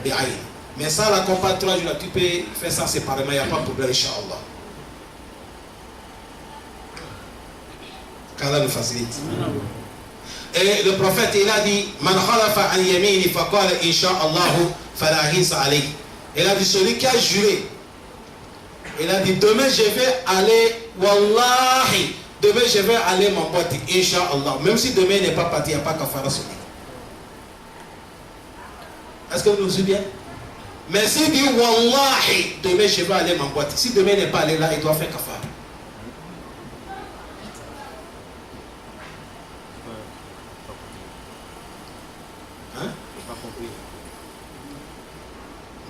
Speaker 2: de aïn. Mais ça, là, qu'on fait 3 jours, tu peux faire ça séparément, il n'y a pas de problème, Inch'Allah. qu'Allah nous facilite. Et le prophète il a dit Man khalafa an yamini faqala insha'Allah fala hisa alayhi. Il a dit celui qui a juré, il a dit demain je vais aller, wallahi, demain je vais aller m'emporter, insha'Allah. Même si demain il n'est pas parti, il n'y a pas kafara sur lui. Est-ce que vous nous suivez bien? Mais s'il dit wallahi, demain je vais aller m'emporter, si demain il n'est pas allé là, il doit faire kafara.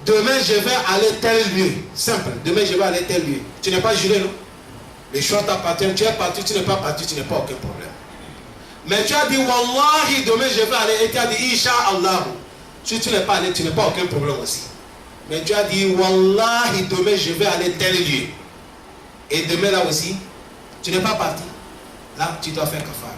Speaker 2: Demain je vais aller tel lieu. Simple. Demain je vais aller tel lieu. Tu n'es pas juré, non? Le choix t'appartient. Tu es parti, tu n'es pas parti, tu n'es pas aucun problème. Mais tu as dit wallahi, demain je vais aller. Et tu as dit insha'Allah. Si tu n'es pas allé, tu n'es pas aucun problème aussi. Mais tu as dit wallahi, demain je vais aller tel lieu. Et demain là aussi, tu n'es pas parti. Là, tu dois faire kafara.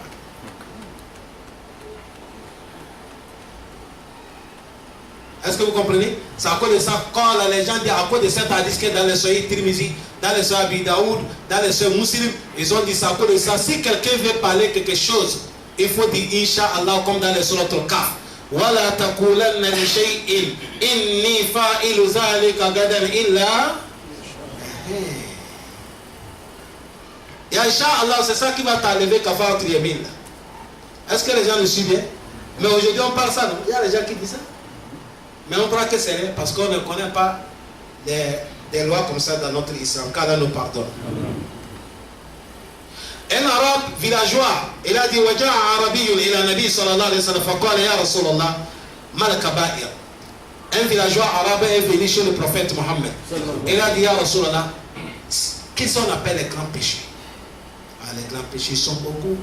Speaker 2: Est-ce que vous comprenez? C'est à cause de ça, quand la légende dit, à cause de cet hadith qui est dans le Sahih Tirmizi, dans le Sahih Abi Daoud, dans le Sahih Muslim, ils ont dit ça à cause de ça. Si quelqu'un veut parler quelque chose, il faut dire Inch'Allah comme dans le Surat Al-Kahf. Wala taqulanna li shay'in inni fa'ilu zalika gadan illa. Et Inch'Allah, c'est ça qui va t'enlever kafara yamin. Est-ce que les gens le suivent bien? Mais aujourd'hui on parle ça, non? Il y a les gens qui disent ça. Mais on croit que c'est vrai parce qu'on ne connaît pas des lois comme ça dans notre islam. Qu'Allah nous pardonne. Un arabe villageois, il a dit Waja'a Arabiyyun ila Nabi sallallahu alayhi wa sallam faqala ya Rasulallah mal kaba'ir. Un villageois arabe est venu chez le prophète Mohammed. Il a dit ya Rasulallah, qu'est-ce qu'on appelle les grands péchés? Ah, les grands péchés sont beaucoup.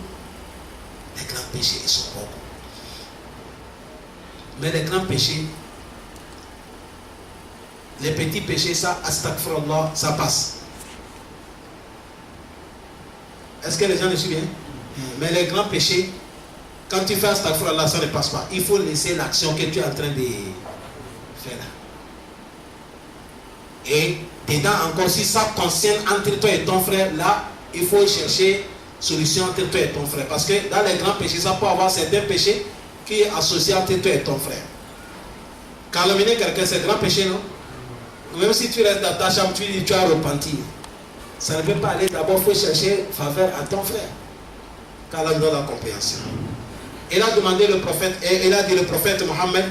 Speaker 2: Les grands péchés ils sont beaucoup. Mais les grands péchés, les petits péchés, ça, astaghfirullah, ça passe. Est-ce que les gens le suivent bien? Mais les grands péchés, quand tu fais astaghfirullah, ça ne passe pas. Il faut laisser l'action que tu es en train Fais là. Et dedans encore, si ça concerne entre toi et ton frère, là, il faut chercher solution entre toi et ton frère. Parce que dans les grands péchés, ça peut avoir certains péchés qui est associé entre toi et ton frère. Calomnier quelqu'un, c'est un grand péché, non? Même si tu restes dans ta chambre, tu dis tu as repenti. Ça ne peut pas aller. D'abord, il faut chercher faveur à ton frère. Car là, donne la compréhension. Il a demandé le prophète, et il a dit le prophète Mohammed,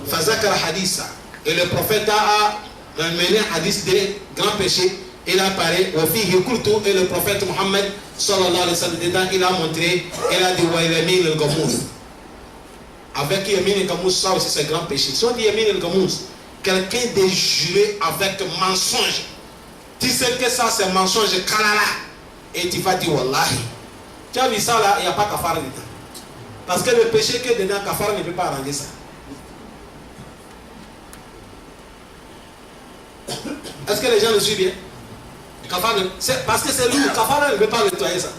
Speaker 2: Fazakar Hadissa. Et le prophète a mené un hadith des grands péchés. Il a parlé, et le prophète Mohammed, sallallahu alayhi wa sallam, dedans, il a montré, il a dit, Wailamin el-Gamouz. Avec Yamin el-Gamouz, ça aussi c'est grand péché. Si on dit Yamin el-Gamouz, quelqu'un de juré avec mensonge, tu sais que ça c'est mensonge, kalala, et tu vas dire, Wallahi. Tu as vu ça là, il n'y a pas kafara dedans. Parce que le péché qui est dedans, kafara ne peut pas arranger ça. Est-ce que les gens le suivent bien? Parce que c'est lui, le kafara ne peut pas nettoyer ça.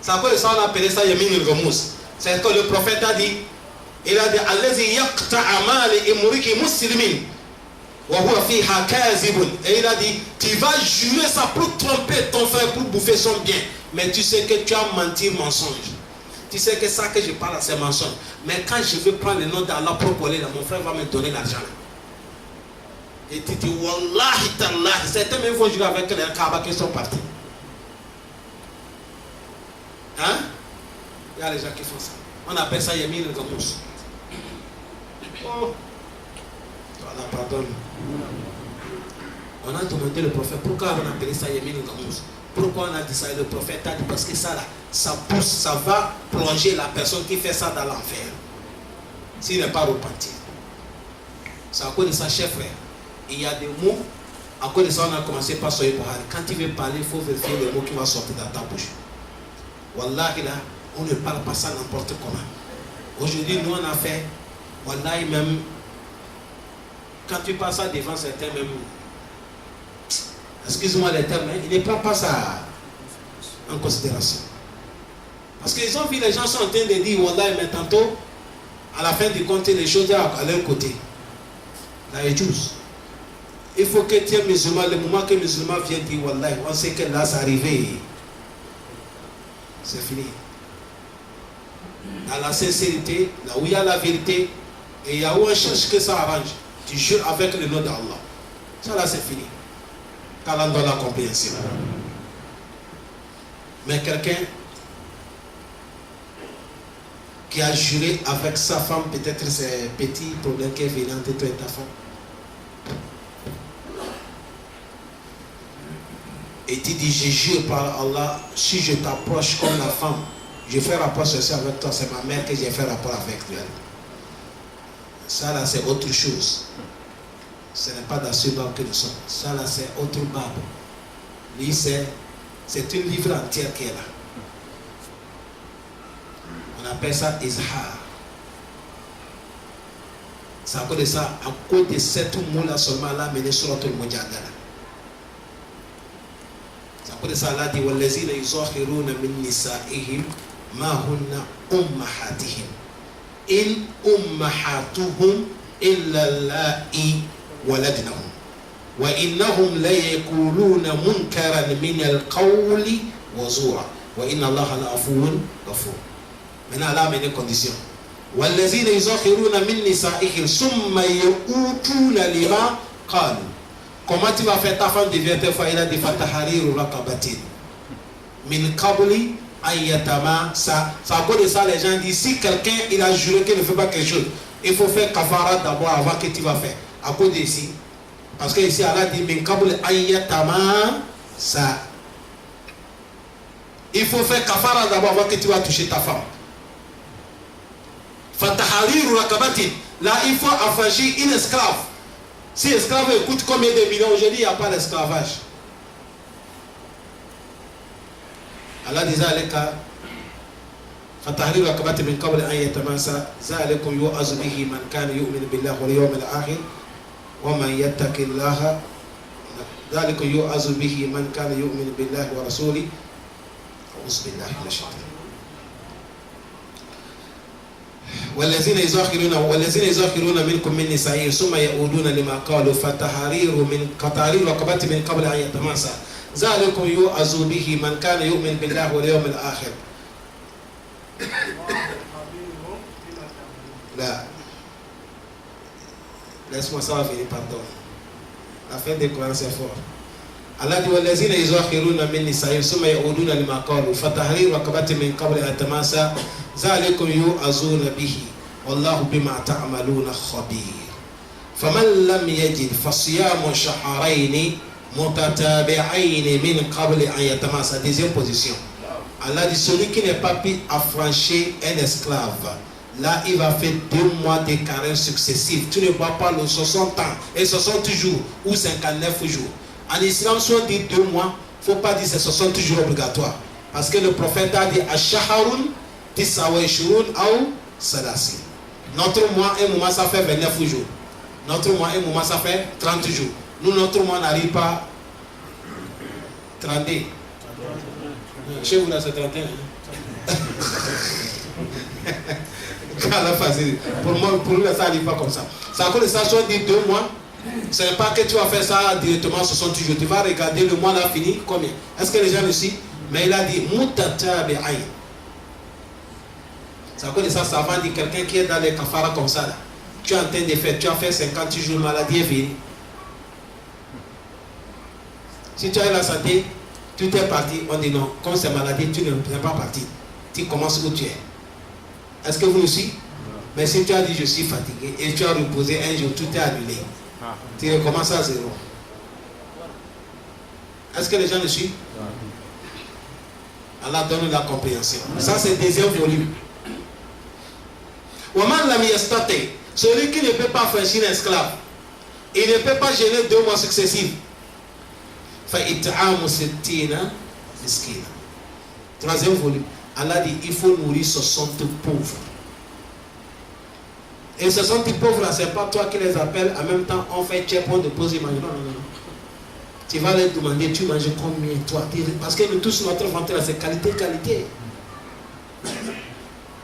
Speaker 2: C'est à cause de ça on a appelé ça Yamin el-Gamouz. C'est que le prophète a dit, il a dit, Allazi yaqta amali imuriki muslimin wa huwa fiha kazibun. Et il a dit, tu vas jurer ça pour tromper ton frère, pour bouffer son bien. Mais tu sais que tu as menti, mensonge. Tu sais que ça que je parle, c'est mensonge. Mais quand je veux prendre le nom d'Allah pour coller là, mon frère va me donner l'argent. Et tu dis, Wallahi Tallah, certains même vont jouer avec les Kaaba qui sont partis. Hein? Il y a les gens qui font ça. On appelle ça Yamin el-Gamouz. Oh. Allah pardonne. On a demandé le prophète, pourquoi on a appelé ça Yamin el-Gamouz? Pourquoi on a dit ça? Et le prophète a dit, parce que ça là, ça pousse, ça va plonger la personne qui fait ça dans l'enfer. S'il n'est pas repenti. C'est à cause de ça, chef frère. Il y a des mots, à cause de ça, on a commencé par Soye Buhari. Quand tu veux parler, il faut vérifier les mots qui vont sortir dans ta bouche. Wallahi là, on ne parle pas ça n'importe comment. Aujourd'hui, nous on a fait, Wallahi même, quand tu passes ça devant certains même, excuse-moi les termes, ils ne prennent pas ça en considération. Parce qu'ils ont vu les gens sont en train de dire, Wallahi, mais tantôt, à la fin du compte, les choses à leur côté. Là, il chose. Il faut que tu es musulman, le moment que le musulman vient dire Wallahi, on sait que là c'est arrivé. C'est fini. Dans la sincérité, là où il y a la vérité, et il y a où on cherche que ça arrange, tu jures avec le nom d'Allah. Ça là c'est fini. Qu'Allah donne la compréhension. Mais quelqu'un qui a juré avec sa femme, peut-être c'est petit problème qui est venu entre toi et ta femme. Et tu dis, je jure par Allah, si je t'approche comme la femme, je fais rapport social avec toi, c'est ma mère que j'ai fait rapport avec elle. Ça là, c'est autre chose. Ce n'est pas dans ce bab que nous sommes. Ça là, c'est autre bab. Lui, c'est une livre entière qui est là. On appelle ça izhar. C'est à cause de ça, à cause de cette mots-là seulement, là, mené sur notre Mujadala. Après ça, Allah dit وَالَّذِينَ يُظَاهِرُونَ مِن نِّسَائِهِمْ مَا هُنَّ أُمَّهَاتِهِمْ إِنْ أُمَّهَاتُهُمْ إِلَّا اللَّائِي وَلَدْنَهُمْ وَإِنَّهُمْ لَيَقُولُونَ مُنكَرًا مِنَ الْقَوْلِ وَزُورًا وَإِنَّ اللَّهَ لَعَفُوٌّ غَفُورٌ. Maintenant, Allah a mis des conditions. وَالَّذِينَ يُظَاهِرُونَ مِن نِّسَائِهِمْ ثُمَّ يَؤْتُونَ لِمَا قَالُوا. Comment tu vas faire ta femme devient tes fois? Il a dit Fatahariru rakabatin min kabli ayatama. Ça à cause de ça, les gens disent si quelqu'un il a juré qu'il ne fait pas quelque chose, il faut faire kafara d'abord avant que tu vas faire. À cause d'ici, parce que ici Allah dit min kabli ayatama ça. Il faut faire kafara d'abord avant que tu vas toucher ta femme. Fatahariru rakabatin. Là, il faut affranchir une esclave. Si l'esclave coûte combien de millions aujourd'hui, il n'y a pas d'esclavage. Allah disait à l'écart, Fatahriru raqabatin min qabli an yatamassa zalikum yu'azu bihi man kana yu'minu billahi wal yawmil akhir wa man yattaqillaha zalikum yu'azu bihi man kana yu'minu billahi wa rasulihi. A'udhu billahi minash shaitanir rajim. والذين يظاهرون منكم من نسائهم ثم يعودون لما قالوا فتحرير رقبة من قبل أن يتماسا ذلكم يوعظ به من كان يؤمن بالله واليوم الآخر. Là, laisse-moi ça venir, pardon. La fin des Coran c'est fort. Allah dit والذين يظاهرون من نسائهم ثم يعودون لما قالوا فتحرير رقبة من قبل أن يتماسا ذلكم يوعظون به والله بما تعملون خبير. فمن لم يجد فصيام شهرين متتابعين من قبل أن يتماسا. Deuxième position. Allah dit celui qui n'est pas pu affranchir un esclave, là il va faire 2 mois de carême successifs. Tu ne vois pas le 60 ans et 60 jours ou 59 jours. En islam, si on dit 2 mois, il ne faut pas dire c'est 60 jours obligatoire. Parce que le prophète a dit Ash-shaharun tisawa ishurun ou salasi. Notre mois, un mois, ça fait 29 jours. Notre mois, un mois, ça fait 30 jours. Nous, notre mois n'arrive pas 30. Chez vous, là, c'est 31. Pour nous, ça n'arrive pas comme ça. C'est à cause de ça, si on dit 2 mois, ce n'est pas que tu vas faire ça directement 60 jours. Tu vas regarder le mois là fini, combien. Est-ce que les gens le suivent? Mais il a dit Mutatabi'ain. C'est à cause de ça, ça va dire quelqu'un qui est dans les kafaras comme ça. Là. Tu es en train de faire, tu as fait 58 jours, maladie est finie. Si tu as la santé, tu es parti, on dit non, comme c'est maladie, tu n'es pas parti. Tu commences où tu es. Est-ce que vous le suivez? Mais si tu as dit je suis fatigué et tu as reposé un jour, tout est annulé. Tu recommences à zéro. Est-ce que les gens le suivent? Allah donne la compréhension. Ça c'est le deuxième volume. Celui qui ne peut pas franchir un esclave, il ne peut pas gêner 2 mois successifs. Troisième volume. Allah dit il faut nourrir 60 pauvres. Et ce sont des pauvres là, c'est pas toi qui les appelles, en même temps on fait check pour déposer manger. Non. Tu vas leur demander, tu manges combien toi? Parce que nous tous, notre ventre là, c'est qualité.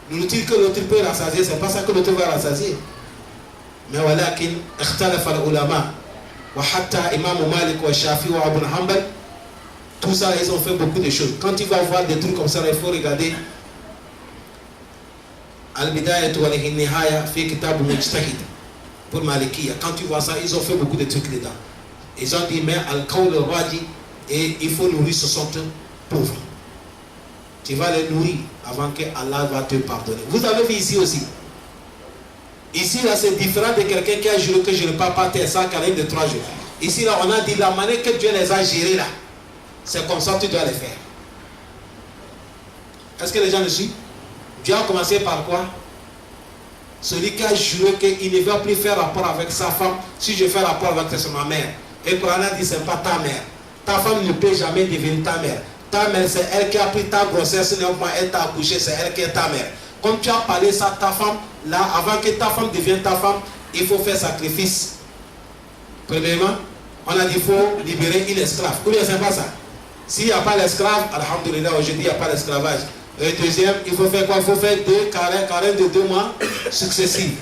Speaker 2: Nous disons que l'autre peut rassasier, c'est pas ça que l'autre va rassasier. Mais voilà qu'il اختلف العلماء وحتى إمام مالك والشافعي وابن حنبل. Tout ça, ils ont fait beaucoup de choses. Quand tu vas voir des trucs comme ça, il faut regarder Al-Bidayah wa Al-Nihaya fi Kitab Mujtahid pour Malikiya. Quand tu vois ça, ils ont fait beaucoup de trucs dedans. Ils ont dit, mais Al-Qawl al-Raji, et il faut nourrir 60 pauvres. Tu vas les nourrir avant que Allah va te pardonner. Vous avez vu ici aussi. Ici, là, c'est différent de quelqu'un qui a juré que je ne parle pas terre sans carême de 3 jours. Ici, là, on a dit la manière que Dieu les a gérés là. C'est comme ça que tu dois les faire. Est-ce que les gens le suivent? Dieu a commencé par quoi? Celui qui a juré qu'il ne va plus faire rapport avec sa femme. Si je fais rapport avec c'est ma mère. Et le Coran a dit c'est pas ta mère. Ta femme ne peut jamais devenir ta mère. Ta mère c'est elle qui a pris ta grossesse. Elle t'a accouché, c'est elle qui est ta mère. Comme tu as parlé ça, ta femme, là, avant que ta femme devienne ta femme, il faut faire sacrifice. Premièrement, on a dit qu'il faut libérer une esclave. Ou bien c'est pas ça? S'il n'y a pas l'esclave, alhamdoulilah, aujourd'hui il n'y a pas d'esclavage. Et deuxième, il faut faire quoi? Il faut faire 2 carêmes de 2 mois successifs.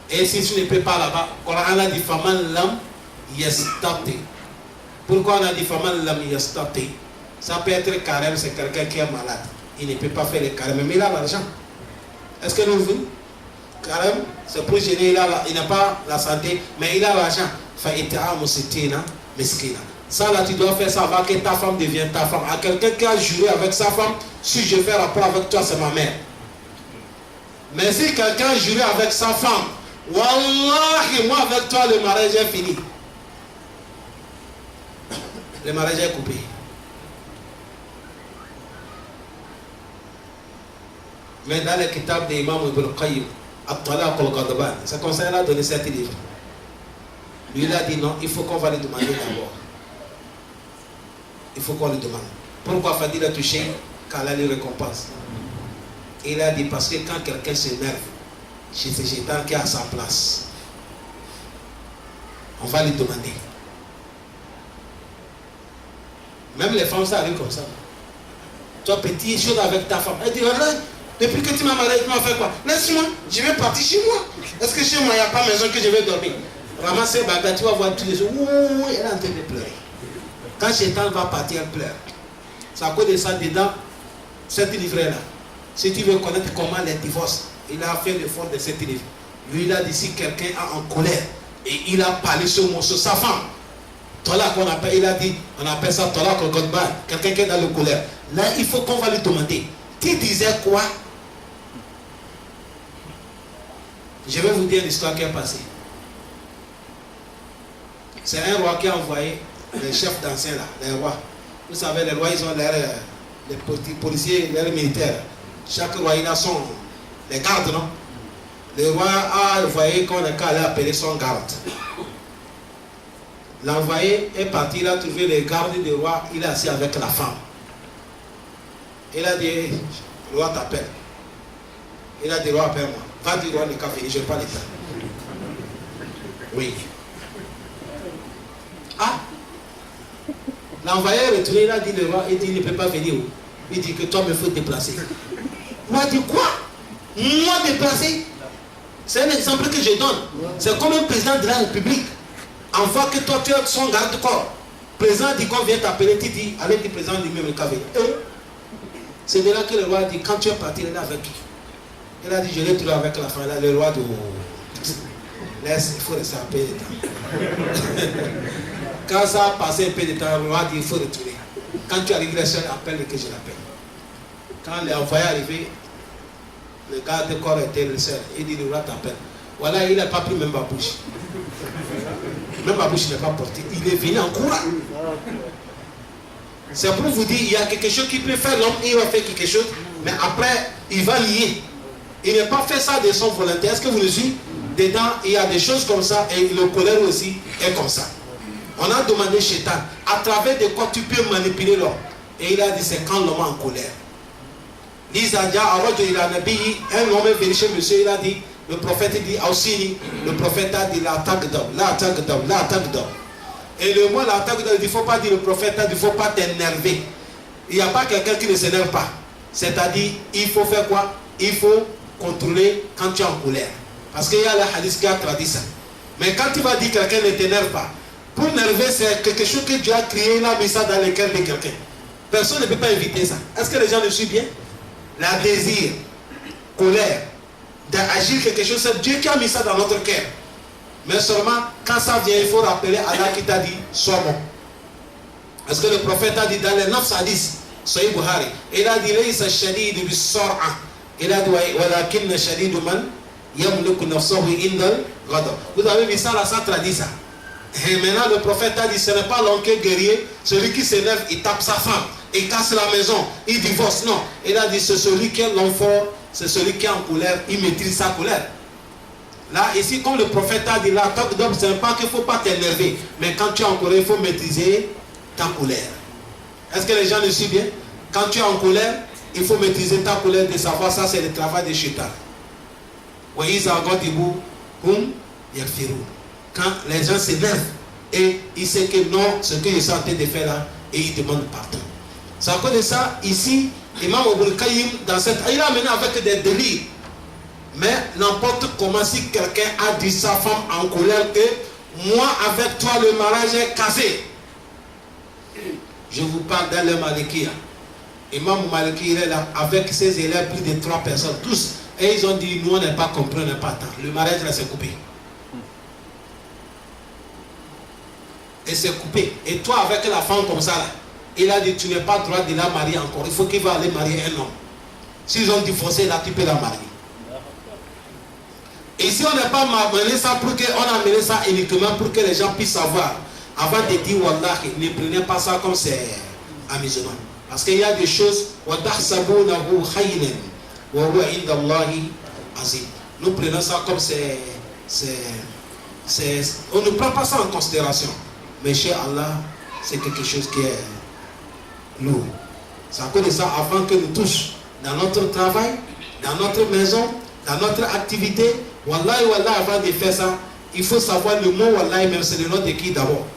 Speaker 2: Et si tu ne peux pas là-bas, on a dit faman lam yastati. Pourquoi on a dit faman lam yastati? Ça peut être carême, c'est quelqu'un qui est malade. Il ne peut pas faire les carèmes, mais il a l'argent. Est-ce que nous voulons? Carême, c'est pour gêner, il n'a pas la santé, mais il a l'argent. Fa'ita'amu sittina miskina. Ça là, tu dois faire ça avant que ta femme devienne ta femme. À quelqu'un qui a juré avec sa femme, si je fais rapport avec toi, c'est ma mère. Mais si quelqu'un a juré avec sa femme, Wallahi, moi avec toi, le mariage est fini. Le mariage est coupé. Mais dans le kitab de l'imam Ibn Qayyim, At-Talaq al-Ghadban, c'est comme ça qu'il a donné 7 livres. Lui, il a dit non, il faut qu'on va lui demander d'abord. Il faut qu'on lui demande. Pourquoi Fadil a touché qu'Allah lui récompense? Il a dit parce que quand quelqu'un s'énerve, c'est ce Shaitan qui est à sa place. On va lui demander. Même les femmes, ça arrive comme ça. Toi, petit, chose avec ta femme. Elle dit, Depuis que tu m'as marié, tu m'as fait quoi? Laisse-moi, je vais partir chez moi. Est-ce que chez moi, il n'y a pas maison que je vais dormir? Ramasser bagarre, tu vas voir tous les jours. Ouh, elle est en train de pleurer. Quand Chétan va partir, elle pleure. C'est à cause de ça, dedans, cet livret-là. Si tu veux connaître comment les divorces, il a fait l'effort de cet livre. Lui, il a dit si quelqu'un est en colère et il a parlé ce mot sur sa femme, Tola qu'on appelle, il a dit, on appelle ça Tola Kogodban, quelqu'un qui est dans le colère. Là, il faut qu'on va lui demander. Tu disais quoi? Je vais vous dire l'histoire qui est passée. C'est un roi qui a envoyé les chefs d'anciens là, les rois. Vous savez, les rois, ils ont les policiers, les militaires. Chaque roi, il a les gardes, non? Le roi a envoyé qu'on allait appeler son garde. L'envoyé est parti, il a trouvé les gardes du roi, il est assis avec la femme. Il a dit, le roi t'appelle. Il a dit, roi, appelle-moi. Va dire, roi, le café, je n'ai pas le temps. Oui. Ah! L'envoyé est retourné, il a dit, le roi, il dit, il ne peut pas venir. Il dit que toi, il faut te déplacer. Le roi dit, quoi? Moi déplacer? C'est un exemple que je donne. C'est comme un président de la République. En fois que toi, tu es son garde-corps. Le président dit qu'on vient t'appeler, tu dis, allez, le président lui-même le café. C'est de là que le roi dit, quand tu es parti, il est avec qui? Il a dit, je l'ai trouvé avec la femme. Là, le roi dit, laisse, il faut rester un peu de temps. Quand ça a passé un peu de temps, le roi dit, il faut retourner. Quand tu arrives, appelle que je l'appelle. Quand l'envoyé est arrivé, le garde-corps était le seul. Il dit, le roi t'appelle. Voilà, il n'a pas pris même ma bouche. Même ma bouche n'est pas portée. Il est venu en courant. C'est pour vous dire, il y a quelque chose qui peut faire l'homme, il va faire quelque chose, mais après, il va lier. Il n'a pas fait ça de son volonté. Est-ce que vous le suivez? Dedans, il y a des choses comme ça, et le colère aussi est comme ça. On a demandé Chétan, à travers de quoi tu peux manipuler l'homme? Et il a dit, c'est quand l'homme est en colère. Un homme est venu chez monsieur, il a dit, le prophète dit, Ausini, le prophète a dit, l'attaque d'homme, l'attaque d'homme, l'attaque d'homme. Et le mot l'attaque d'homme, il ne faut pas dire, le prophète a dit, il ne faut pas t'énerver. Il n'y a pas quelqu'un qui ne s'énerve pas. C'est-à-dire, il faut faire quoi? Il faut contrôler quand tu es en colère. Parce qu'il y a le hadith qui a traduit ça. Mais quand tu vas dire quelqu'un ne t'énerve pas, pour énerver, c'est quelque chose que Dieu a créé, il a mis ça dans le cœur de quelqu'un. Personne ne peut pas éviter ça. Est-ce que les gens le suivent bien? La désir, colère, d'agir quelque chose, c'est Dieu qui a mis ça dans notre cœur. Mais seulement, quand ça vient, il faut rappeler Allah qui t'a dit, sois bon. Est-ce que le prophète a dit dans les 9 hadiths, Sahih Bukhari, il a dit, Laysa shadidu bis-sar'a. Il a dit, walakinna shadidu man yamliku nafsahu indal ghadab. Vous avez vu ça, là, ça traduit ça. Et maintenant, le prophète a dit, ce n'est pas l'homme qui est guerrier, celui qui s'énerve, il tape sa femme, il casse la maison, il divorce. Non, il a dit, c'est celui qui est l'homme fort, c'est celui qui est en colère, il maîtrise sa colère. Là, ici, comme le prophète a dit, l'attaque d'homme, ce n'est pas qu'il ne faut pas t'énerver, mais quand tu es en colère, il faut maîtriser ta colère. Est-ce que les gens le suivent bien? Quand tu es en colère, il faut maîtriser ta colère, de savoir ça, c'est le travail de Chétan. Quand les gens s'énervent et ils savent que non, ce que je suis en train de faire là, et ils demandent pardon. C'est à cause de ça, ici, Imam Ibn Qayyim, dans cette, il a amené avec des délires. Mais n'importe comment, si quelqu'un a dit sa femme en colère que moi avec toi le mariage est cassé. Je vous parle dans le Malikiya. Imam Maliki, il est là avec ses élèves, plus de 3 personnes, tous. Et ils ont dit, nous on n'est pas compris, on n'est pas tant. Le mariage là s'est coupé. Et c'est coupé. Et toi avec la femme comme ça là, il a dit, tu n'as pas le droit de la marier encore. Il faut qu'il va aller marier un homme. S'ils ont divorcé là, tu peux la marier. Et si on n'a pas amené ça pour qu'on a amené ça uniquement pour que les gens puissent savoir, avant de dire Wallah, ne prenez pas ça comme c'est amusement. Parce qu'il y a des choses, nous prenons ça comme on ne prend pas ça en considération. Mais chez Allah, c'est quelque chose qui est lourd. C'est à cause de ça, avant que nous touchions dans notre travail, dans notre maison, dans notre activité, Wallahi, Wallah, avant de faire ça, il faut savoir le mot Wallahi, même c'est le nom de qui d'abord.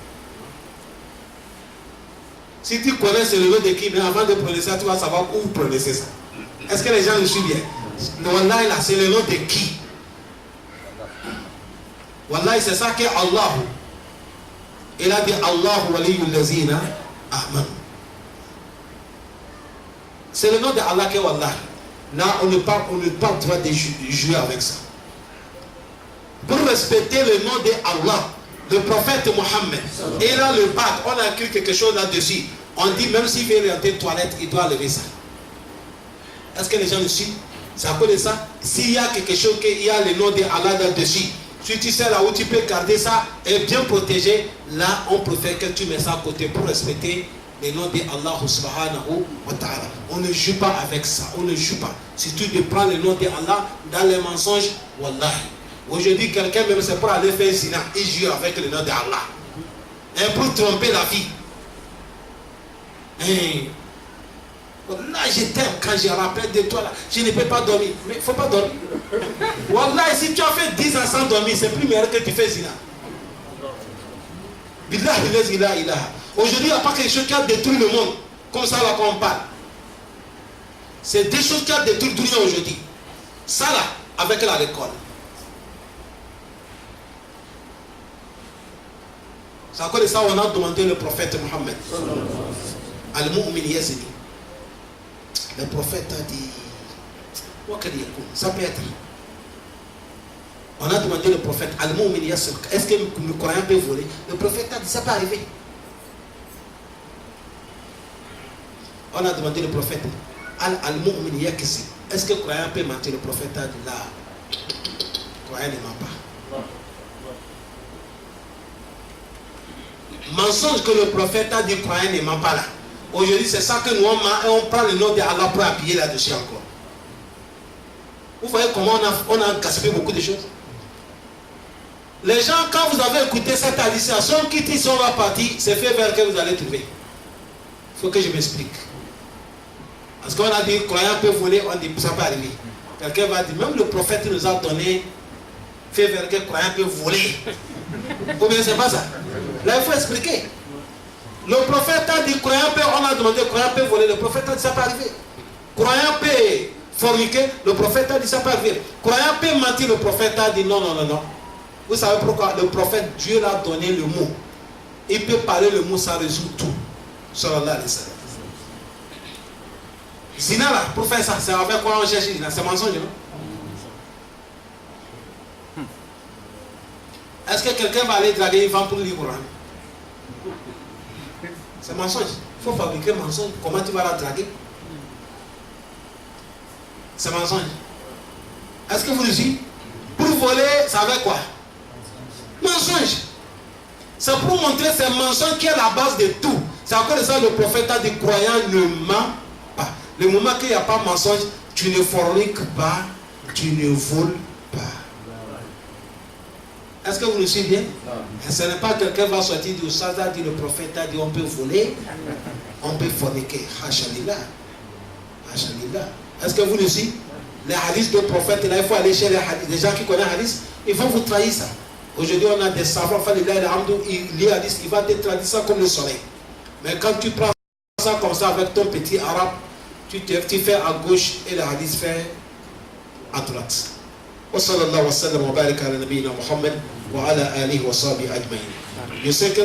Speaker 2: Si tu connais c'est le nom de qui, mais avant de prononcer ça, tu vas savoir où prononcer ça. Est-ce que les gens le suivent bien? Wallahi là, c'est le nom de qui? Wallahi, c'est ça que Allah. Il a dit Allah waliyul lazina amanu. C'est le nom de Allah qui est Wallahi. Là, on ne parle pas de jouer avec ça. Pour respecter le nom de Allah, le prophète Mohammed, et là le bac, on a écrit quelque chose là-dessus. On dit même s'il veut rentrer aux toilettes, il doit lever ça. Est-ce que les gens le suivent? C'est à cause de ça. S'il y a quelque chose qui a le nom de Allah là-dessus, si tu sais là où tu peux garder ça et bien protégé, là on préfère que tu mets ça à côté pour respecter le nom de Allah subhanahu wa ta'ala. On ne joue pas avec ça, on ne joue pas. Si tu prends le nom de Allah dans les mensonges, wallahi. Aujourd'hui, quelqu'un même c'est pour aller faire zina, il joue avec le nom de Allah. Et pour tromper la vie. Et là, je t'aime quand je rappelle de toi là. Je ne peux pas dormir. Mais il ne faut pas dormir. Wallah, si tu as fait 10 ans sans dormir, c'est plus meilleur que tu fais zina. Billah, ilaha. Aujourd'hui, il n'y a pas quelque chose qui a détruit le monde. Comme ça, là, qu'on parle. C'est des choses qui ont détruit le monde aujourd'hui. Ça, là, avec la récolte. C'est à cause de ça qu'on a demandé le prophète Mohammed. Al-Mu'min Yazidi. Le prophète a dit, ça peut être. On a demandé le prophète, Al-Mu'min Yazidi, est-ce que le croyant peut voler? Le prophète a dit, ça peut arriver. On a demandé le prophète, Al-Mu'min Yazidi, est-ce que le croyant peut mentir? Le prophète a dit, là, le croyant ne ment pas. Mensonge que le prophète a dit, croyant ne ment pas là. Aujourd'hui, c'est ça que nous on prend le nom d'Allah pour appuyer là-dessus encore. Vous voyez comment on a gaspillé beaucoup de choses. Les gens, quand vous avez écouté cette hallucination, qui dit si on va partir, c'est fait vers que vous allez trouver. Il faut que je m'explique. Parce qu'on a dit, croyant peut voler, on dit, ça peut arriver. Quelqu'un va dire, même le prophète nous a donné, fait vers que croyant peut voler. Ou bien c'est pas ça. Là, il faut expliquer. Le prophète a dit, croyant peut, on a demandé, croyant peut voler. Le prophète a dit, ça peut arriver. Croyant peut forniquer. Le prophète a dit, ça peut arriver. Croyant peut mentir. Le prophète a dit, non. Vous savez pourquoi? Le prophète, Dieu l'a donné le mot. Il peut parler le mot, ça résout tout. Sallallahu alayhi wa sallam. Zina là, pour faire ça, c'est avec quoi on cherche Zina? C'est mensonge, non? Est-ce que quelqu'un va aller draguer une femme pour libre? C'est mensonge. Il faut fabriquer mensonge. Comment tu vas la draguer? C'est mensonge. Est-ce que vous le dites? Pour voler, ça avec quoi? Mensonge. C'est pour montrer ces mensonges qui est la base de tout. C'est à cause de ça le prophète a dit, croyant ne ment pas. Le moment qu'il n'y a pas de mensonge, tu ne forniques pas, tu ne voles pas. Est-ce que vous le suivez bien? Ce n'est pas quelqu'un va sortir du Oustaz a dit, le prophète a dit, on peut voler, on peut forniquer. Hachalillah. Est-ce que vous le suivez? Les hadiths du prophète, là, il faut aller chez les gens qui connaissent les hadiths, ils vont vous trahir ça. Aujourd'hui, on a des savants, il lit hadith, il va te trahir ça comme le soleil. Mais quand tu prends ça comme ça avec ton petit arabe, tu fais à gauche et le hadith fait à droite. وصلى الله وسلم وبارك على نبينا محمد وعلى آله وصحبه أجمعين. Je sais que